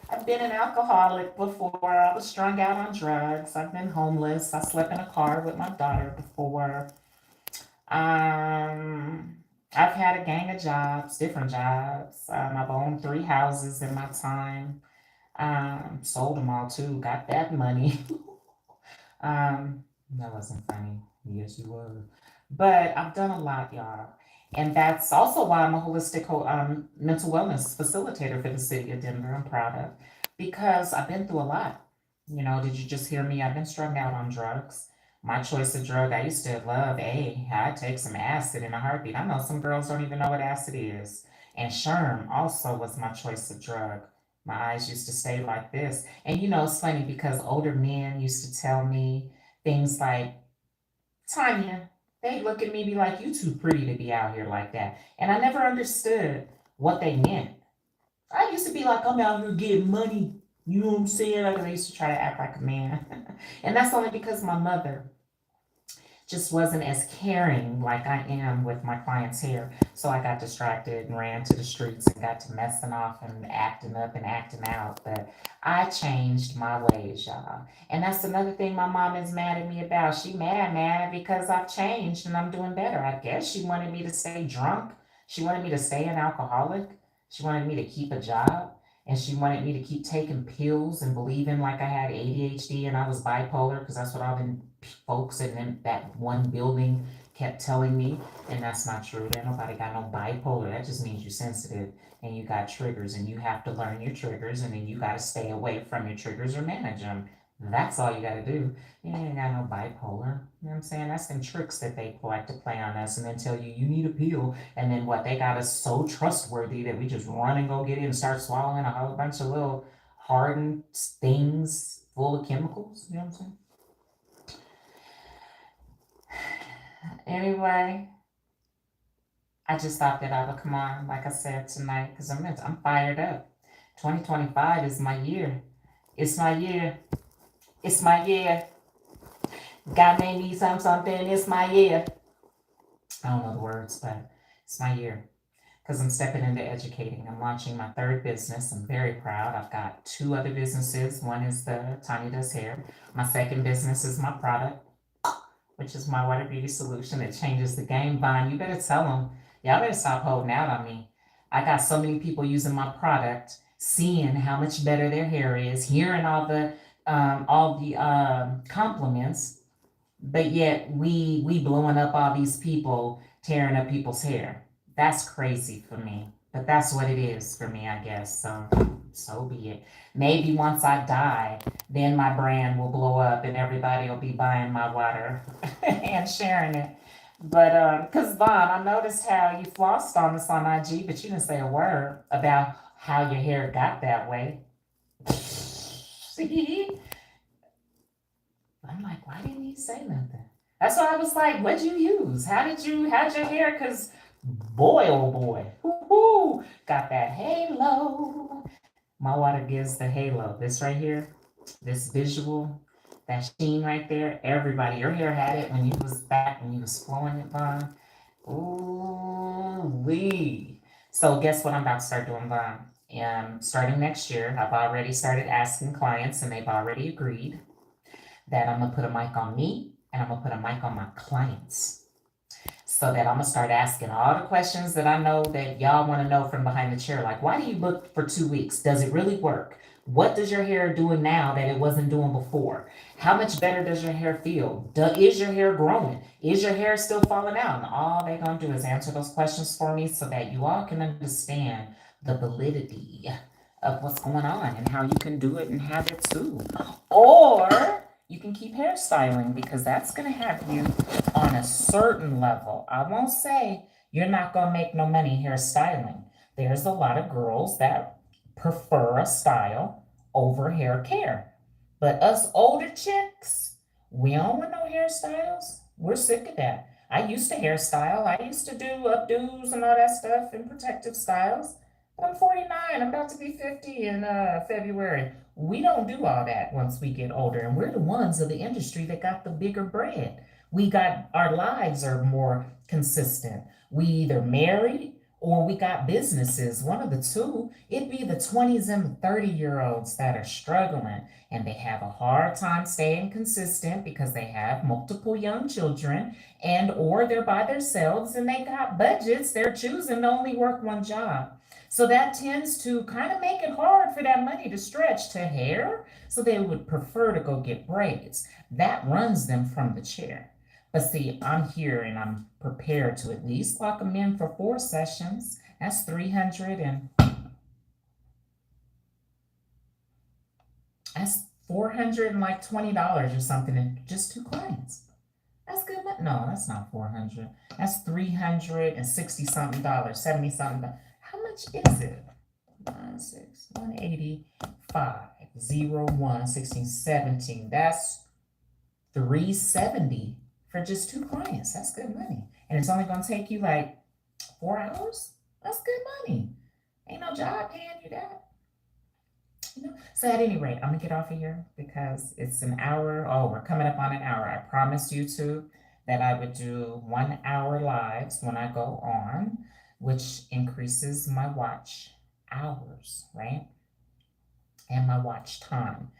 I've been an alcoholic before. I was strung out on drugs. I've been homeless. I slept in a car with my daughter before. Um, I've had a gang of jobs, different jobs. I've owned 3 houses in my time. Sold them all too. Got that money. That wasn't funny. Yes, you were. But I've done a lot, y'all. And that's also why I'm a holistic mental wellness facilitator for the city of Denver. I'm proud of because I've been through a lot. You know, did you just hear me? I've been strung out on drugs. My choice of drug, I used to love A. I'd take some acid in a heartbeat. I know some girls don't even know what acid is. And Sherm also was my choice of drug. My eyes used to stay like this. And you know, it's funny because older men used to tell me things like, Tanya, they look at me be like, you too pretty to be out here like that. And I never understood what they meant. I used to be like, I'm out here getting money. You know what I'm saying? Like, I used to try to act like a man. And that's only because my mother just wasn't as caring like I am with my clients' hair. So I got distracted and ran to the streets and got to messing off and acting up and acting out. But I changed my ways, y'all. And that's another thing my mom is mad at me about. She mad because I've changed and I'm doing better. I guess she wanted me to stay drunk. She wanted me to stay an alcoholic. She wanted me to keep a job. And she wanted me to keep taking pills and believing like I had ADHD and I was bipolar because that's what all them folks in that one building kept telling me. And that's not true. There nobody got no bipolar. That just means you're sensitive and you got triggers and you have to learn your triggers and then you got to stay away from your triggers or manage them. That's all you got to do. You ain't got no bipolar. You know what I'm saying? That's them tricks that they like to play on us and then tell you need a pill. And then what? They got us so trustworthy that we just run and go get it and start swallowing a whole bunch of little hardened things full of chemicals. You know what I'm saying? Anyway, I just thought that I would come on, like I said, tonight, because I'm fired up. 2025 is my year. It's my year. It's my year. God made me something. It's my year. I don't know the words, but it's my year. Because I'm stepping into educating. I'm launching my third business. I'm very proud. I've got two other businesses. One is the Tanya Does Hair. My second business is my product, which is my water beauty solution that changes the game. Vine, you better tell them. Y'all better stop holding out on me. I got so many people using my product, seeing how much better their hair is, hearing all the compliments, but yet we blowing up all these people, tearing up people's hair. That's crazy for me. But that's what it is for me, I guess. So be it. Maybe once I die, then my brand will blow up and everybody will be buying my water and sharing it. But because Vaughn, I noticed how you flossed on us on IG, but you didn't say a word about how your hair got that way. See? I'm like, why didn't he say nothing? That's why I was like, what'd you use? How'd your hair? Because boy, oh boy, woo-hoo, got that halo. My water gives the halo. This right here, this visual, that sheen right there. Everybody, your hair had it when you was back, when you was flowing it, Vaughn. Ooh wee. So guess what I'm about to start doing, Vaughn? Starting next year, I've already started asking clients, and they've already agreed that I'm gonna put a mic on me and I'm gonna put a mic on my clients, so that I'm gonna start asking all the questions that I know that y'all want to know from behind the chair. Like, why do you look for 2 weeks? Does it really work? What does your hair doing now that it wasn't doing before? How much better does your hair feel? Is your hair growing? Is your hair still falling out? And all they're gonna do is answer those questions for me so that you all can understand the validity of what's going on and how you can do it and have it too. Or you can keep hairstyling, because that's going to have you on a certain level. I won't say you're not going to make no money hairstyling. There's a lot of girls that prefer a style over hair care. But us older chicks, we don't want no hairstyles. We're sick of that. I used to hairstyle. I used to do updos and all that stuff and protective styles. I'm 49. I'm about to be 50 in February. We don't do all that once we get older, and we're the ones of the industry that got the bigger bread. We got our lives are more consistent. We either married or we got businesses, one of the two. It'd be the 20s and the 30-year-olds that are struggling, and they have a hard time staying consistent because they have multiple young children, and or they're by themselves and they got budgets. They're choosing to only work one job. So that tends to kind of make it hard for that money to stretch to hair. So they would prefer to go get braids. That runs them from the chair. But see, I'm here and I'm prepared to at least lock them in for 4 sessions. That's 300 and that's $420 or something in just 2 clients. That's good. No, that's not 400. That's 360 something dollars, 70 something. How much is it? 185, 01, 16, 17. That's 370 for just 2 clients. That's good money. And it's only going to take you like 4 hours. That's good money. Ain't no job paying you that. So at any rate, I'm gonna get off of here because it's an hour. Oh, we're coming up on an hour. I promised YouTube that I would do 1 hour lives when I go on, which increases my watch hours, right? And my watch time.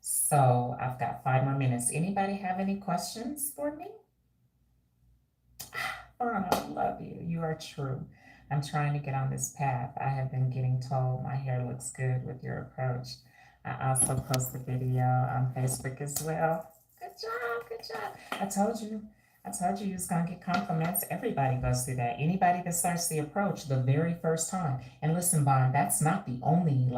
So I've got 5 more minutes. Anybody have any questions for me? Vaughn, I love you. You are true. I'm trying to get on this path. I have been getting told my hair looks good with your approach. I also post a video on Facebook as well. Good job, good job. I told you you was gonna get compliments. Everybody goes through that. Anybody that starts the approach the very first time. And listen, Bond, that's not the only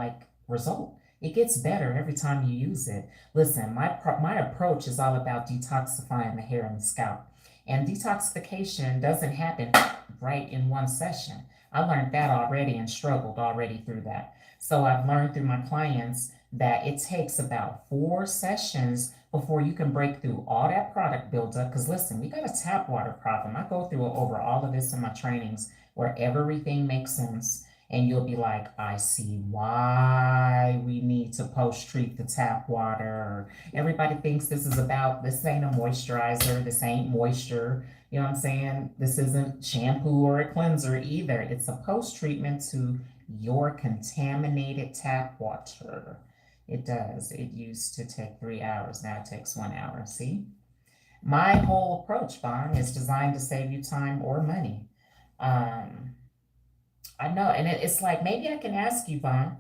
result. It gets better every time you use it. Listen, my approach is all about detoxifying the hair and the scalp. And detoxification doesn't happen right in one session. I learned that already and struggled already through that. So I've learned through my clients that it takes about 4 sessions before you can break through all that product buildup. Because listen, we got a tap water problem. I go through over all of this in my trainings where everything makes sense. And you'll be like, I see why we need to post-treat the tap water. Everybody thinks this ain't a moisturizer, this ain't moisture. You know what I'm saying? This isn't shampoo or a cleanser either. It's a post-treatment to your contaminated tap water. It does. It used to take 3 hours. Now it takes 1 hour. See? My whole approach, Vaughn, is designed to save you time or money. I know. And it's like, maybe I can ask you, Vaughn,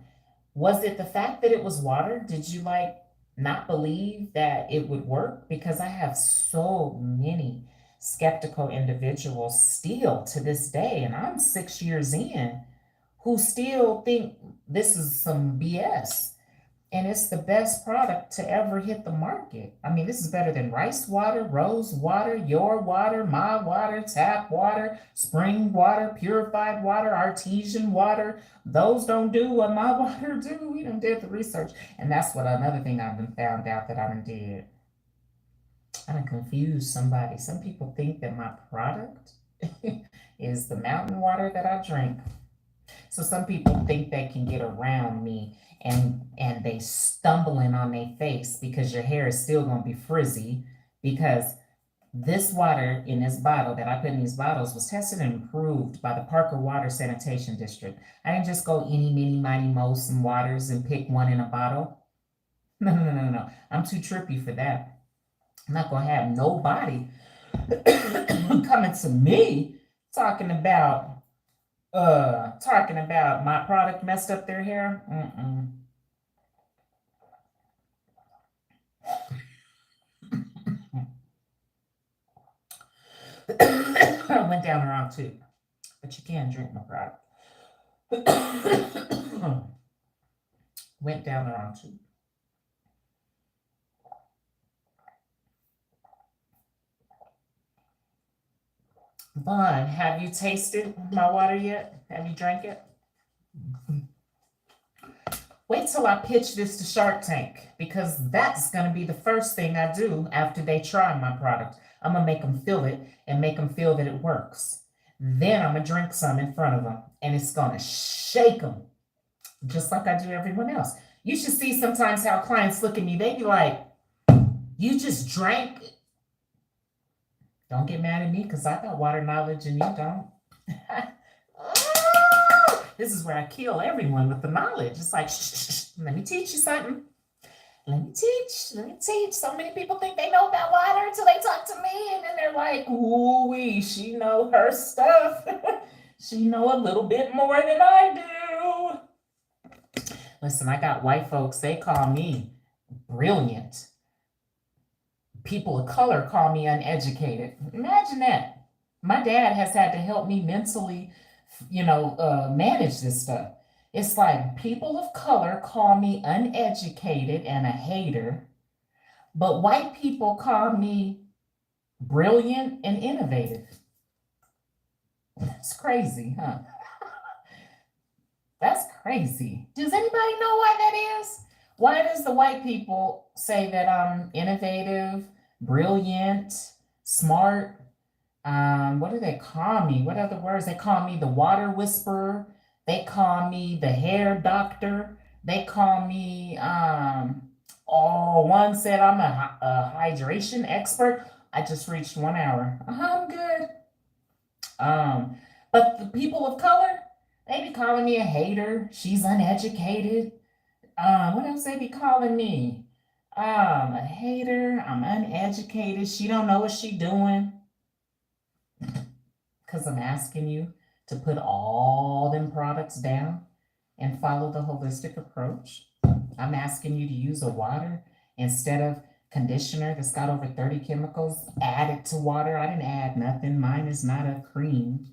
was it the fact that it was water? Did you not believe that it would work? Because I have so many skeptical individuals still to this day, and I'm 6 years in, who still think this is some BS. And it's the best product to ever hit the market. I mean, this is better than rice water, rose water, your water, my water, tap water, spring water, purified water, artesian water. Those don't do what my water do. We done did the research. And that's what another thing I've been found out that I done did. I done confused somebody. Some people think that my product is the mountain water that I drink. So some people think they can get around me and they stumbling on their face because your hair is still going to be frizzy because this water in this bottle that I put in these bottles was tested and approved by the Parker Water Sanitation District. I didn't just go any, mini, mighty, mo, some waters and pick one in a bottle. No. I'm too trippy for that. I'm not going to have nobody coming to me talking about my product messed up their hair. I went down the wrong tube, but you can drink my product. Went down the wrong tube. Vaughn, have you tasted my water yet? Have you drank it? Wait till I pitch this to Shark Tank, because that's going to be the first thing I do after they try my product. I'm going to make them feel it and make them feel that it works. Then I'm going to drink some in front of them, and it's going to shake them, just like I do everyone else. You should see sometimes how clients look at me. They be like, you just drank. Don't get mad at me because I got water knowledge and you don't. This is where I kill everyone with the knowledge. It's like, shh, let me teach you something. Let me teach. So many people think they know about water until they talk to me, and then they're like, ooh-wee, she know her stuff. She know a little bit more than I do. Listen, I got white folks, they call me brilliant. People of color call me uneducated. Imagine that. My dad has had to help me mentally, manage this stuff. It's like people of color call me uneducated and a hater, but white people call me brilliant and innovative. It's crazy, huh? That's crazy. Does anybody know why that is? Why does the white people say that I'm innovative, brilliant, smart. What do they call me? What other words? They call me the water whisperer. They call me the hair doctor. They call me, oh, one said I'm a hydration expert. I just reached 1 hour. I'm good. Um, but the people of color, they be calling me a hater. She's uneducated. What else they be calling me? A hater. I'm uneducated. She don't know what she doing. Because I'm asking you to put all them products down and follow the holistic approach. I'm asking you to use a water instead of conditioner that's got over 30 chemicals added to water. I didn't add nothing. Mine is not a cream.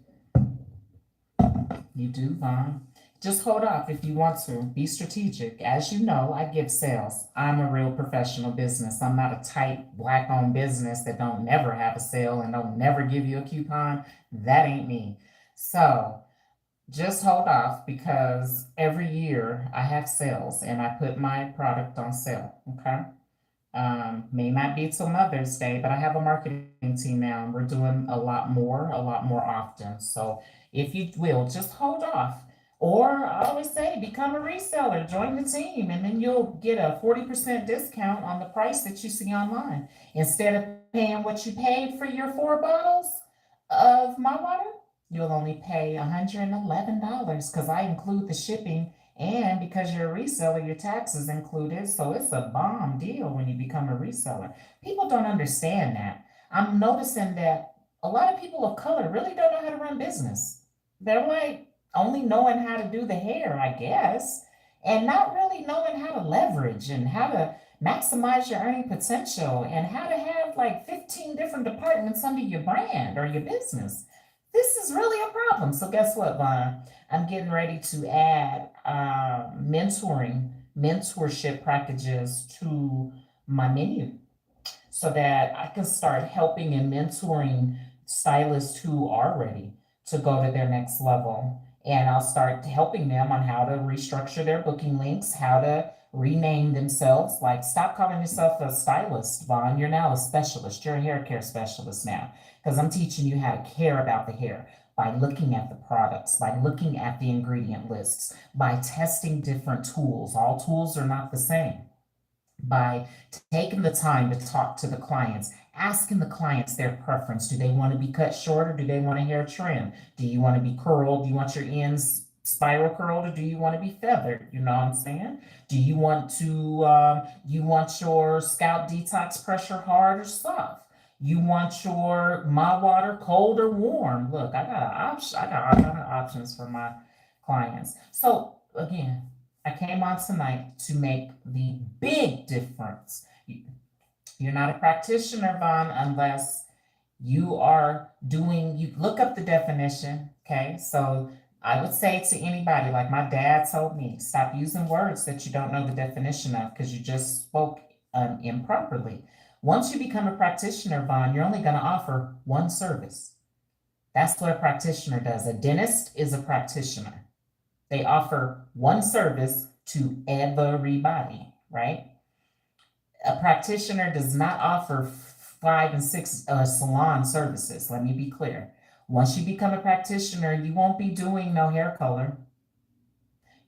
You do, Vaughn. Just hold off if you want to. Be strategic. As you know, I give sales. I'm a real professional business. I'm not a tight black-owned business that don't never have a sale and don't never give you a coupon. That ain't me. So just hold off because every year I have sales and I put my product on sale. Okay. May not be till Mother's Day, but I have a marketing team now and we're doing a lot more often. So if you will, just hold off. Or I always say, become a reseller, join the team, and then you'll get a 40% discount on the price that you see online. Instead of paying what you paid for your 4 bottles of my water, you'll only pay $111 because I include the shipping and because you're a reseller, your taxes included. So it's a bomb deal when you become a reseller. People don't understand that. I'm noticing that a lot of people of color really don't know how to run business. They're like only knowing how to do the hair, I guess, and not really knowing how to leverage and how to maximize your earning potential and how to have like 15 different departments under your brand or your business. This is really a problem. So guess what, Vaughn? I'm getting ready to add mentorship packages to my menu so that I can start helping and mentoring stylists who are ready to go to their next level. And I'll start helping them on how to restructure their booking links, how to rename themselves. Like, stop calling yourself a stylist, Vaughn. You're now a specialist. You're a hair care specialist now because I'm teaching you how to care about the hair by looking at the products, by looking at the ingredient lists, by testing different tools. All tools are not the same. By taking the time to talk to the clients, asking the clients their preference. Do they want to be cut short or do they want a hair trim? Do you want to be curled? Do you want your ends spiral curled or do you want to be feathered? You know what I'm saying? Do you want your scalp detox pressure hard or soft? You want your my water cold or warm? Look, I got all kind of options for my clients. So again, I came on tonight to make the big difference. You're not a practitioner, Vaughn, unless you are doing, you look up the definition, okay? So I would say to anybody, like my dad told me, stop using words that you don't know the definition of because you just spoke improperly. Once you become a practitioner, Vaughn, you're only going to offer one service. That's what a practitioner does. A dentist is a practitioner. They offer one service to everybody, right? A practitioner does not offer 5 and 6 salon services. Let me be clear. Once you become a practitioner, you won't be doing no hair color.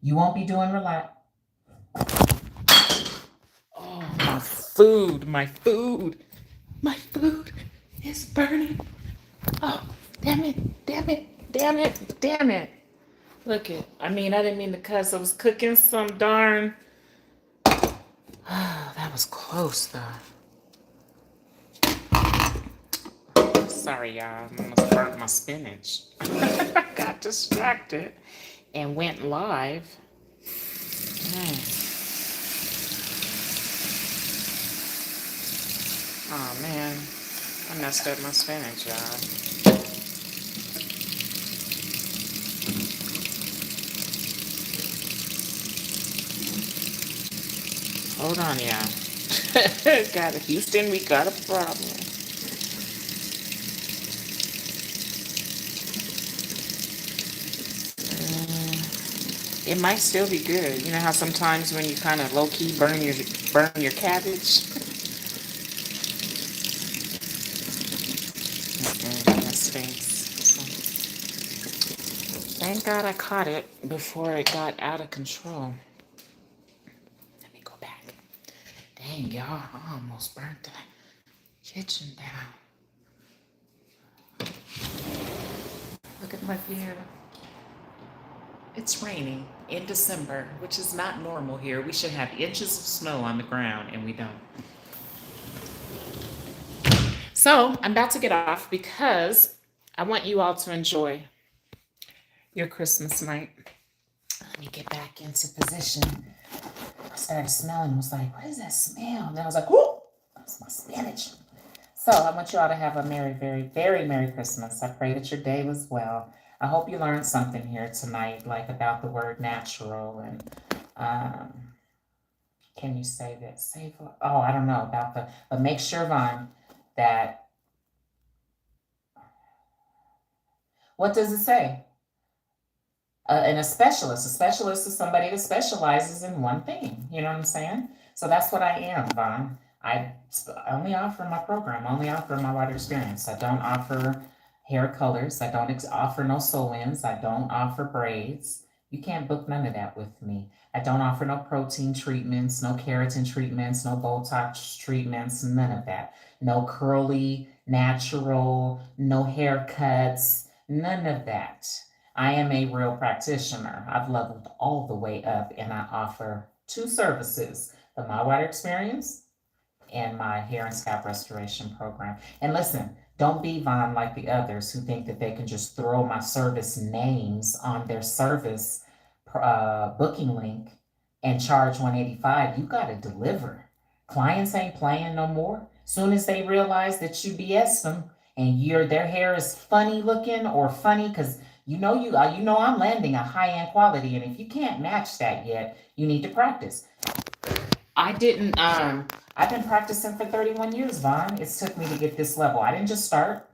You won't be doing relax. Oh, my food is burning. Oh, damn it, damn it, damn it, damn it. Look it. I mean, I didn't mean to cuss. I was cooking some darn. That was close, though. Sorry, y'all. I almost burnt my spinach. I got distracted and went live. Oh, man. I messed up my spinach, y'all. Hold on, y'all. Got it. Houston, we got a problem. It might still be good. You know how sometimes when you kind of low key burn your cabbage. stinks. Thank God I caught it before it got out of control. Let me go back. Dang, y'all, I almost burnt the kitchen down. Look at my view. It's raining in December, which is not normal here. We should have inches of snow on the ground, and we don't. So I'm about to get off because I want you all to enjoy your Christmas night. Let me get back into position. I started smelling, was like, what is that smell? And then I was like, whoo, that's my spinach. So I want you all to have a very Merry Christmas. I pray that your day was well. I hope you learned something here tonight, like about the word natural and can you say that? Save, oh, I don't know about the, but make sure, Vaughn, that, what does it say? And a specialist is somebody that specializes in one thing. You know what I'm saying? So that's what I am, Vaughn. I only offer my program, only offer my wide experience. I don't offer hair colors. I don't offer no sew-ins. I don't offer braids. You can't book none of that with me. I don't offer no protein treatments, no keratin treatments, no Botox treatments, none of that. No curly, natural, no haircuts, none of that. I am a real practitioner. I've leveled all the way up and I offer two services, the My Water Experience and my hair and scalp restoration program. And listen, don't be Vaughn like the others who think that they can just throw my service names on their service booking link and charge $185. You got to deliver. Clients ain't playing no more. Soon as they realize that you BS them and their hair is funny looking or funny because you know I'm landing a high-end quality, and if you can't match that yet, you need to practice. I've been practicing for 31 years, Vaughn. It took me to get this level. I didn't just start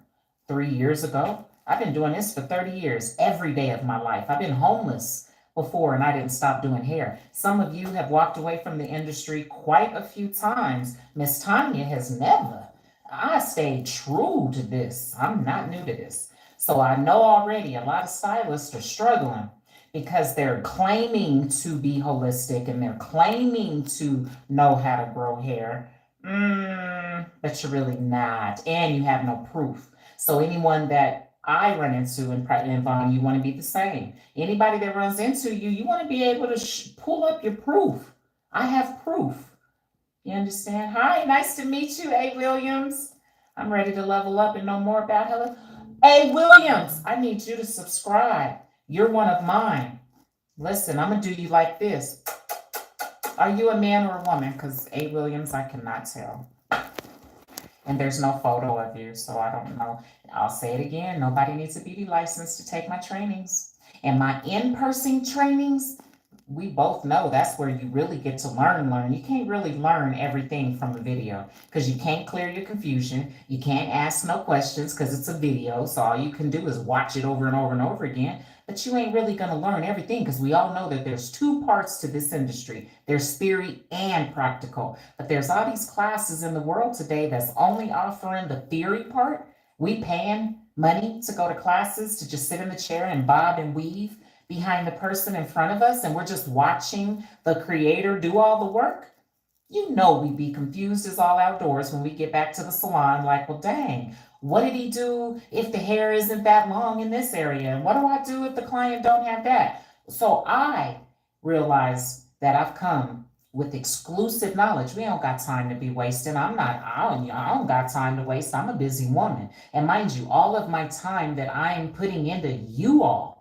3 years ago. I've been doing this for 30 years, every day of my life. I've been homeless before, and I didn't stop doing hair. Some of you have walked away from the industry quite a few times. Miss Tanya has never. I stayed true to this. I'm not new to this. So I know already a lot of stylists are struggling because they're claiming to be holistic and they're claiming to know how to grow hair, but you're really not, and you have no proof. So anyone that I run into in Vaughn, you want to be the same. Anybody that runs into you, you want to be able to pull up your proof. I have proof. You understand? Hi, nice to meet you, A. Williams. I'm ready to level up and know more about Helen. A. Williams, I need you to subscribe. You're one of mine. Listen, I'm going to do you like this. Are you a man or a woman? Because A. Williams, I cannot tell. And there's no photo of you, so I don't know. I'll say it again. Nobody needs a beauty license to take my trainings. And my in-person trainings, we both know that's where you really get to learn. You can't really learn everything from a video because you can't clear your confusion. You can't ask no questions because it's a video. So all you can do is watch it over and over and over again. But you ain't really going to learn everything because we all know that there's two parts to this industry. There's theory and practical. But there's all these classes in the world today that's only offering the theory part. We paying money to go to classes to just sit in the chair and bob and weave behind the person in front of us, and we're just watching the creator do all the work. You know we'd be confused as all outdoors when we get back to the salon, like, well, dang, what did he do if the hair isn't that long in this area? And what do I do if the client don't have that? So I realize that I've come with exclusive knowledge. We don't got time to be wasting. I don't got time to waste. I'm a busy woman. And mind you, all of my time that I'm putting into you all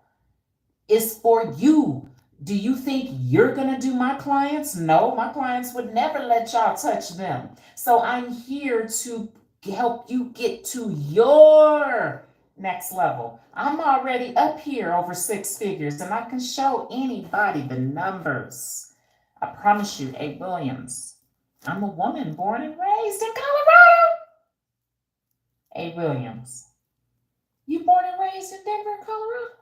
is for you. Do you think you're going to do my clients? No, my clients would never let y'all touch them. So I'm here to help you get to your next level. I'm already up here over 6 figures and I can show anybody the numbers. I promise you, A. Williams, I'm a woman born and raised in Colorado. A. Williams, you born and raised in Denver, Colorado?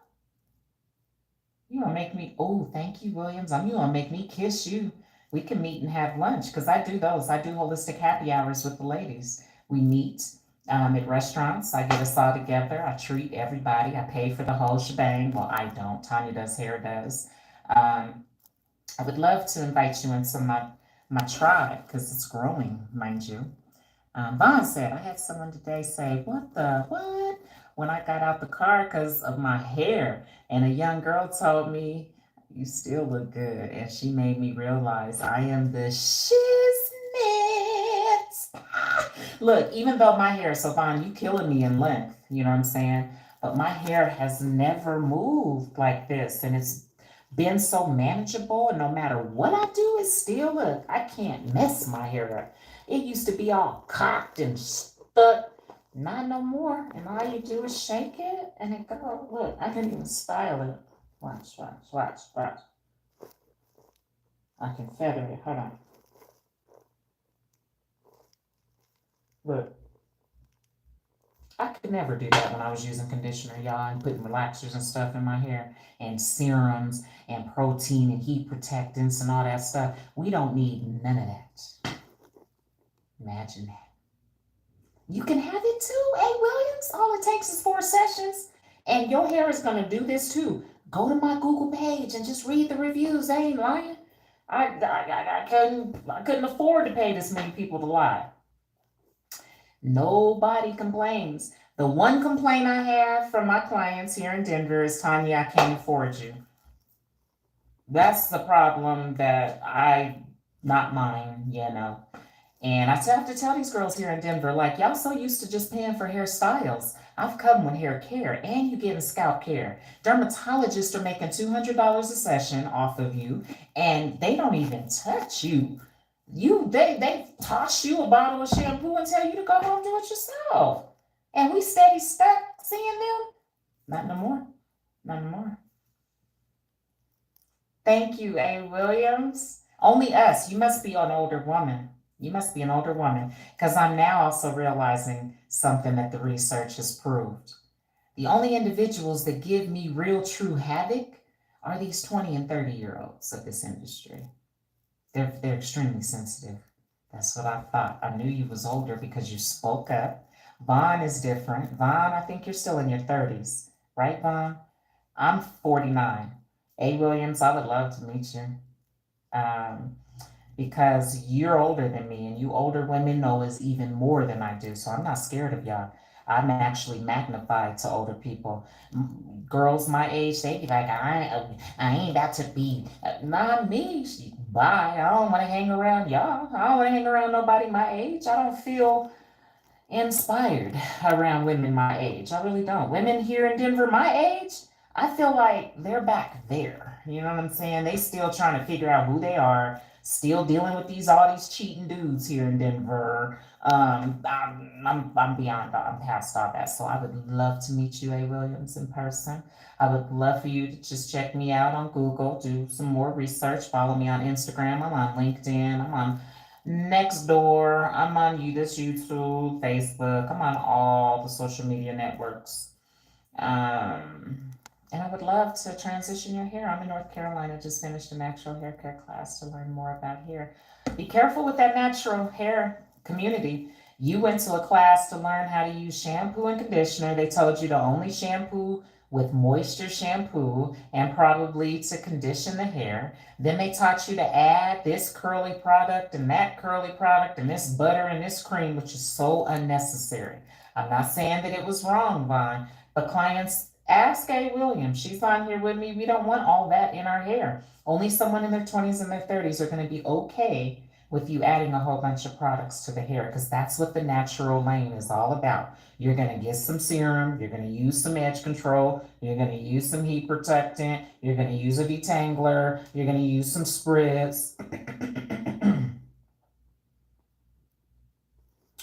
You gonna make me, oh, thank you, Williams. You gonna make me kiss you. We can meet and have lunch because I do those. I do holistic happy hours with the ladies. We meet At restaurants, I get us all together. I treat everybody. I pay for the whole shebang. Well, I don't. Tanya does, hair does. Um, I would love to invite you into my tribe because it's growing, mind you. Vaughn said, I had someone today say, what the, what? When I got out the car because of my hair. And a young girl told me, you still look good. And she made me realize I am the shiznit. Look, even though my hair, so Vaughn, you killing me in length, you know what I'm saying? But my hair has never moved like this. And it's been so manageable. And no matter what I do, it still look, I can't mess my hair up. It used to be all cocked and stuck. Not no more. And all you do is shake it and it go. Look, I can even style it. Watch, watch, watch, watch. I can feather it. Hold on. Look. I could never do that when I was using conditioner, y'all, and putting relaxers and stuff in my hair, and serums, and protein, and heat protectants, and all that stuff. We don't need none of that. Imagine that. You can have it too, A. Williams. All it takes is 4 sessions. And your hair is going to do this too. Go to my Google page and just read the reviews. I ain't lying. I couldn't afford to pay this many people to lie. Nobody complains. The one complaint I have from my clients here in Denver is, Tanya, I can't afford you. That's the problem that not mine, you know. And I have to tell these girls here in Denver, like, y'all so used to just paying for hairstyles. I've come with hair care, and you getting scalp care. Dermatologists are making $200 a session off of you, and they don't even touch you. They toss you a bottle of shampoo and tell you to go home do it yourself. And we steady stuck seeing them. Not no more. Not no more. Thank you, A. Williams. Only us. You must be an older woman. You must be an older woman. Because I'm now also realizing something that the research has proved. The only individuals that give me real true havoc are these 20 and 30-year-olds of this industry. They're extremely sensitive. That's what I thought. I knew you was older because you spoke up. Vaughn is different. Vaughn, I think you're still in your 30s. Right, Vaughn? I'm 49. A. Williams, I would love to meet you. Because you're older than me, and you older women know is even more than I do. So I'm not scared of y'all. I'm actually magnified to older people. Girls my age, they be like, I ain't about to be, not me. Bye. I don't want to hang around y'all. I don't want to hang around nobody my age. I don't feel inspired around women my age. I really don't. Women here in Denver my age, I feel like they're back there. You know what I'm saying? They still trying to figure out who they are, still dealing with all these cheating dudes here in Denver. I'm beyond that. I'm past all that. So I would love to meet you, A. Williams, in person. I would love for you to just check me out on Google, do some more research, follow me on Instagram. I'm on LinkedIn. I'm on Nextdoor. I'm on YouTube, Facebook. I'm on all the social media networks. And I would love to transition your hair. I'm in North Carolina, just finished a natural hair care class to learn more about hair. Be careful with that natural hair community. You went to a class to learn how to use shampoo and conditioner. They told you to only shampoo with moisture shampoo and probably to condition the hair. Then they taught you to add this curly product and that curly product and this butter and this cream, which is so unnecessary. I'm not saying that it was wrong, Vaughn, but clients ask A. Williams. She's on here with me. We don't want all that in our hair. Only someone in their 20s and their 30s are going to be okay with you adding a whole bunch of products to the hair, because that's what the natural lane is all about. You're going to get some serum, you're going to use some edge control, you're going to use some heat protectant, you're going to use a detangler, you're going to use some spritz.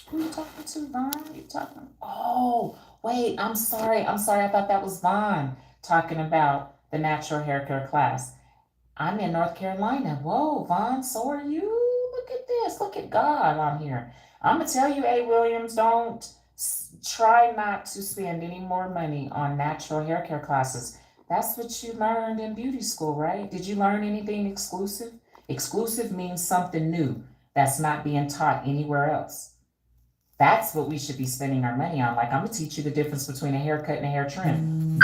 Who are you talking to, Vaughn? You talking? Oh, wait, I'm sorry. I thought that was Vaughn talking about the natural hair care class. I'm in North Carolina. Whoa, Vaughn, so are you? Look at this. Look at God on here. I'm going to tell you, A. Williams, don't try not to spend any more money on natural hair care classes. That's what you learned in beauty school, right? Did you learn anything exclusive? Exclusive means something new that's not being taught anywhere else. That's what we should be spending our money on. Like, I'm gonna teach you the difference between a haircut and a hair trim.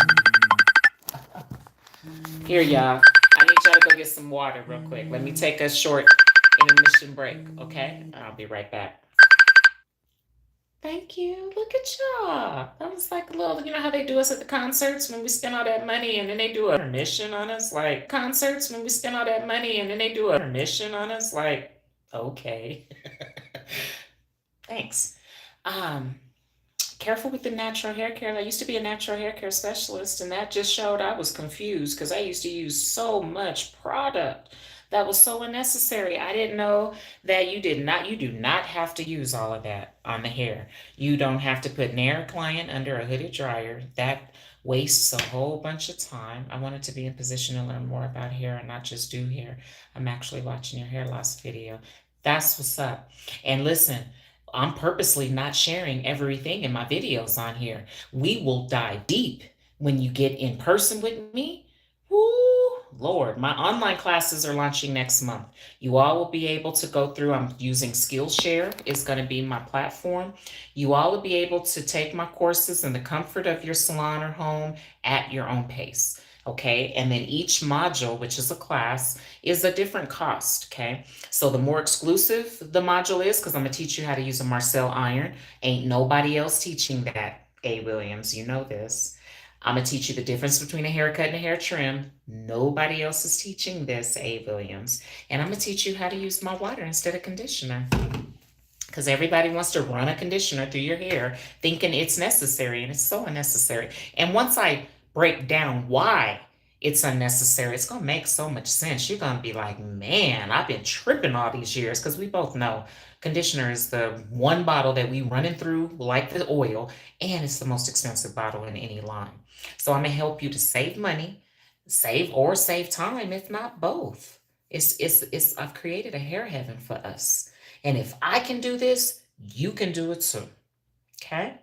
Here, y'all. I need y'all to go get some water real quick. Let me take a short intermission break, okay? I'll be right back. Thank you. Look at y'all. That was like a little, you know how they do us at the concerts when we spend all that money and then they do a permission on us? Like, concerts when we spend all that money and then they do a permission on us? Like, okay. Thanks. Um, Careful with the natural hair care. I used to be a natural hair care specialist, and that just showed I was confused because I used to use so much product that was so unnecessary. I didn't know that you do not have to use all of that on the hair. You don't have to put Nair client under a hooded dryer. That wastes a whole bunch of time. I wanted to be in position to learn more about hair and not just do hair. I'm actually watching your hair loss video. That's what's up. And listen, I'm purposely not sharing everything in my videos on here. We will dive deep when you get in person with me. Woo, Lord, my online classes are launching next month. You all will be able to go through. I'm using Skillshare, is going to be my platform. You all will be able to take my courses in the comfort of your salon or home at your own pace. Okay, and then each module, which is a class, is a different cost. Okay, so the more exclusive the module is, because I'm gonna teach you how to use a Marcel iron. Ain't nobody else teaching that, A. Williams. You know this. I'm gonna teach you the difference between a haircut and a hair trim. Nobody else is teaching this, A. Williams. And I'm gonna teach you how to use my water instead of conditioner. Because everybody wants to run a conditioner through your hair thinking it's necessary, and it's so unnecessary. And once I break down why it's unnecessary, it's going to make so much sense. You're going to be like, man, I've been tripping all these years, because we both know conditioner is the one bottle that we running through like the oil, and it's the most expensive bottle in any line. So I'm going to help you to save money, save time, if not both. It's I've created a hair heaven for us. And if I can do this, you can do it too. Okay?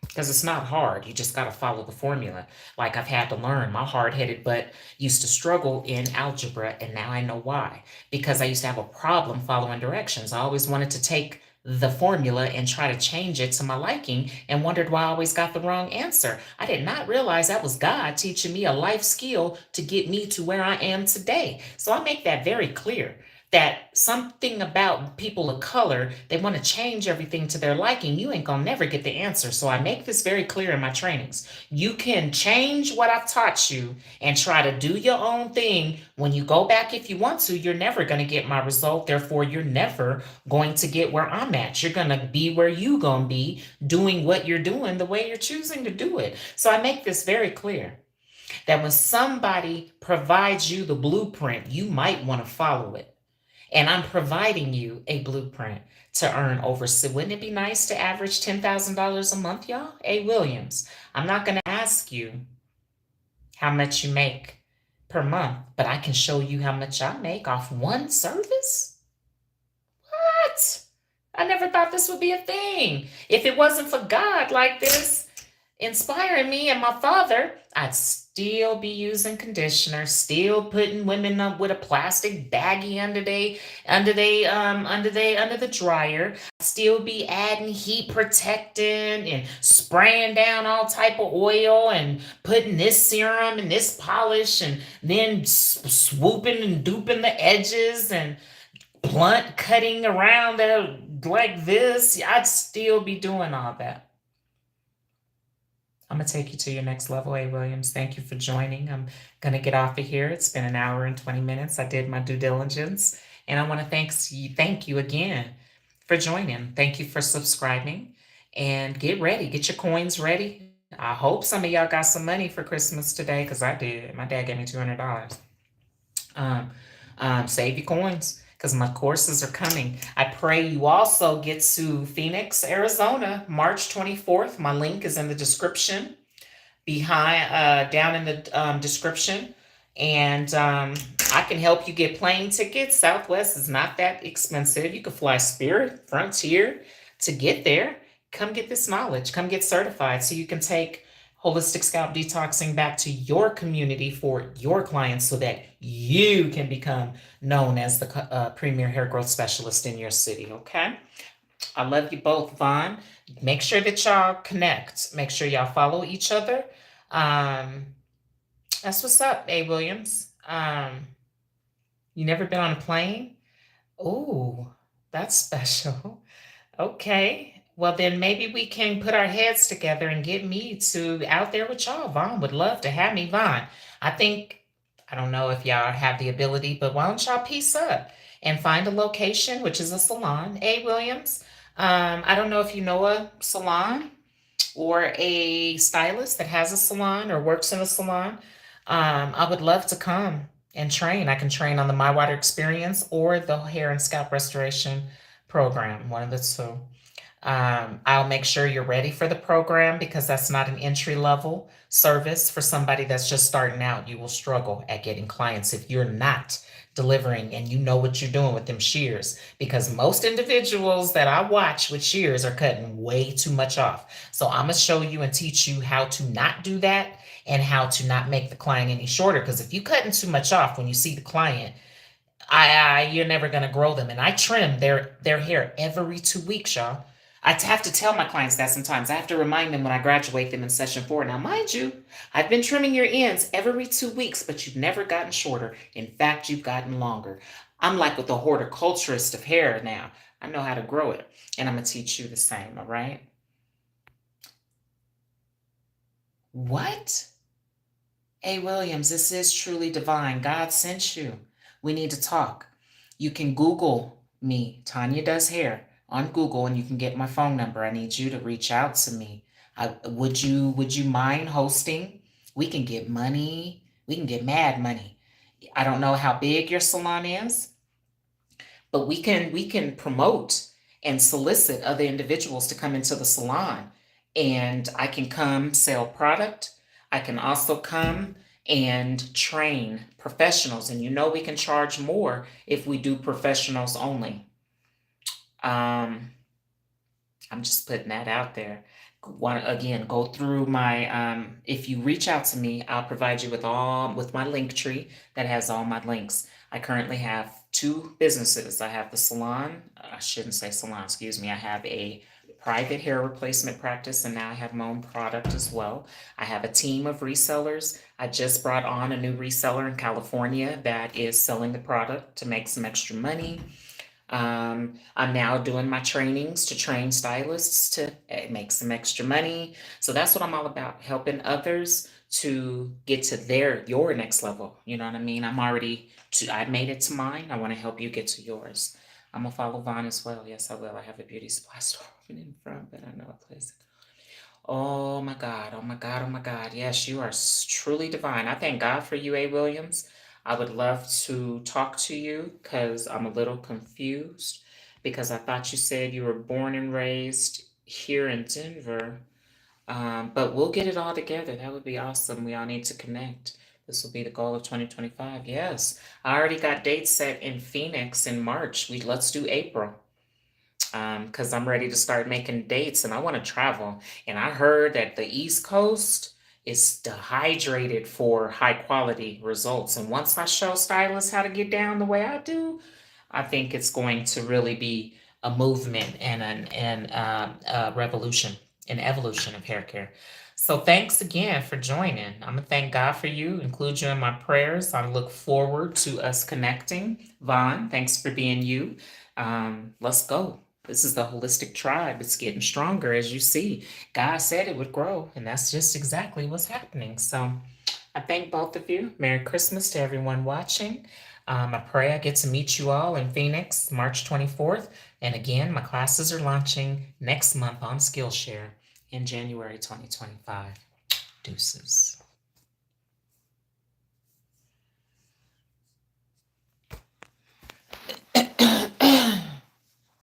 Because it's not hard. You just got to follow the formula. Like I've had to learn. My hard headed butt used to struggle in algebra, and now I know why. Because I used to have a problem following directions. I always wanted to take the formula and try to change it to my liking, and wondered why I always got the wrong answer. I did not realize that was God teaching me a life skill to get me to where I am today. So I make that very clear, that something about people of color, they want to change everything to their liking. You ain't gonna never get the answer. So I make this very clear in my trainings. You can change what I've taught you and try to do your own thing. When you go back, if you want to, you're never going to get my result. Therefore, you're never going to get where I'm at. You're going to be where you going to be, doing what you're doing the way you're choosing to do it. So I make this very clear, that when somebody provides you the blueprint, you might want to follow it. And I'm providing you a blueprint to earn over. So wouldn't it be nice to average $10,000 a month, y'all? A. Williams. I'm not going to ask you how much you make per month, but I can show you how much I make off one service. What? I never thought this would be a thing. If it wasn't for God like this inspiring me and my father, I'd still be using conditioner, still putting women up with a plastic baggie under the dryer. I'd still be adding heat protectant and spraying down all type of oil and putting this serum and this polish, and then swooping and duping the edges and blunt cutting around like this. I'd still be doing all that. I'm going to take you to your next level, A. Williams. Thank you for joining. I'm going to get off of here. It's been an hour and 20 minutes. I did my due diligence. And I want to thank you again for joining. Thank you for subscribing. And get ready. Get your coins ready. I hope some of y'all got some money for Christmas today, because I did. My dad gave me $200. Save your coins, because my courses are coming. I pray you also get to Phoenix, Arizona, March 24th. My link is in the description down in the description. And I can help you get plane tickets. Southwest is not that expensive. You can fly Spirit, Frontier to get there. Come get this knowledge. Come get certified so you can take holistic scalp detoxing back to your community for your clients, so that you can become known as the premier hair growth specialist in your city. Okay? I love you both, Vaughn. Make sure that y'all connect. Make sure y'all follow each other. Um, that's what's up, A. Williams. You never been on a plane? Ooh, that's special. Okay. Well, then maybe we can put our heads together and get me to out there with y'all. Vaughn would love to have me. Vaughn, I think, I don't know if y'all have the ability, but why don't y'all piece up and find a location, which is a salon, A. Williams. I don't know if you know a salon or a stylist that has a salon or works in a salon. I would love to come and train. I can train on the My Water Experience or the hair and scalp restoration program, one of the two. I'll make sure you're ready for the program because that's not an entry level service for somebody that's just starting out. You will struggle at getting clients if you're not delivering and you know what you're doing with them shears, because most individuals that I watch with shears are cutting way too much off. So I'm going to show you and teach you how to not do that and how to not make the client any shorter, because if you cutting too much off when you see the client, you're never gonna grow them. And I trim their hair every 2 weeks, y'all. I have to tell my clients that sometimes. I have to remind them when I graduate them in session 4. Now, mind you, I've been trimming your ends every 2 weeks, but you've never gotten shorter. In fact, you've gotten longer. I'm like with the horticulturist of hair now. I know how to grow it, and I'm gonna teach you the same. All right? What? A. Williams, this is truly divine. God sent you. We need to talk. You can Google me, Tanya Does Hair, on Google, and you can get my phone number. I need you to reach out to me. Would you mind hosting? We can get money. We can get mad money. I don't know how big your salon is, but we can promote and solicit other individuals to come into the salon, and I can come sell product. I can also come and train professionals, and we can charge more if we do professionals only. um I'm just putting that out there. Want again, go through my if you reach out to me, I'll provide you with my link tree that has all my links. I currently have two businesses. I have the salon, I shouldn't say salon, excuse me. I have a private hair replacement practice, and now I have my own product as well. I have a team of resellers. I just brought on a new reseller in California that is selling the product to make some extra money. I'm now doing my trainings to train stylists to make some extra money. So that's what I'm all about, helping others to get to your next level. You know what I mean? I made it to mine. I want to help you get to yours. I'm gonna follow Vaughn as well. Yes, I will. I have a beauty supply store open in front, but I know a place. Oh my God, oh my God, oh my God. Yes, you are truly divine. I thank God for you, A. Williams. I would love to talk to you because I'm a little confused, because I thought you said you were born and raised here in Denver. But we'll get it all together. That would be awesome. We all need to connect. This will be the goal of 2025. Yes, I already got dates set in Phoenix in March. Let's do April, because I'm ready to start making dates and I want to travel. And I heard that the East Coast is dehydrated for high quality results. And once I show stylists how to get down the way I do, I think it's going to really be a movement and a revolution, an evolution of hair care. So thanks again for joining. I'm gonna thank God for you, include you in my prayers. I look forward to us connecting. Vaughn, thanks for being you. Let's go. This is the holistic tribe. It's getting stronger, as you see. God said it would grow, and that's just exactly what's happening. So I thank both of you. Merry Christmas to everyone watching. I pray I get to meet you all in Phoenix, March 24th. And again, my classes are launching next month on Skillshare in January 2025. Deuces.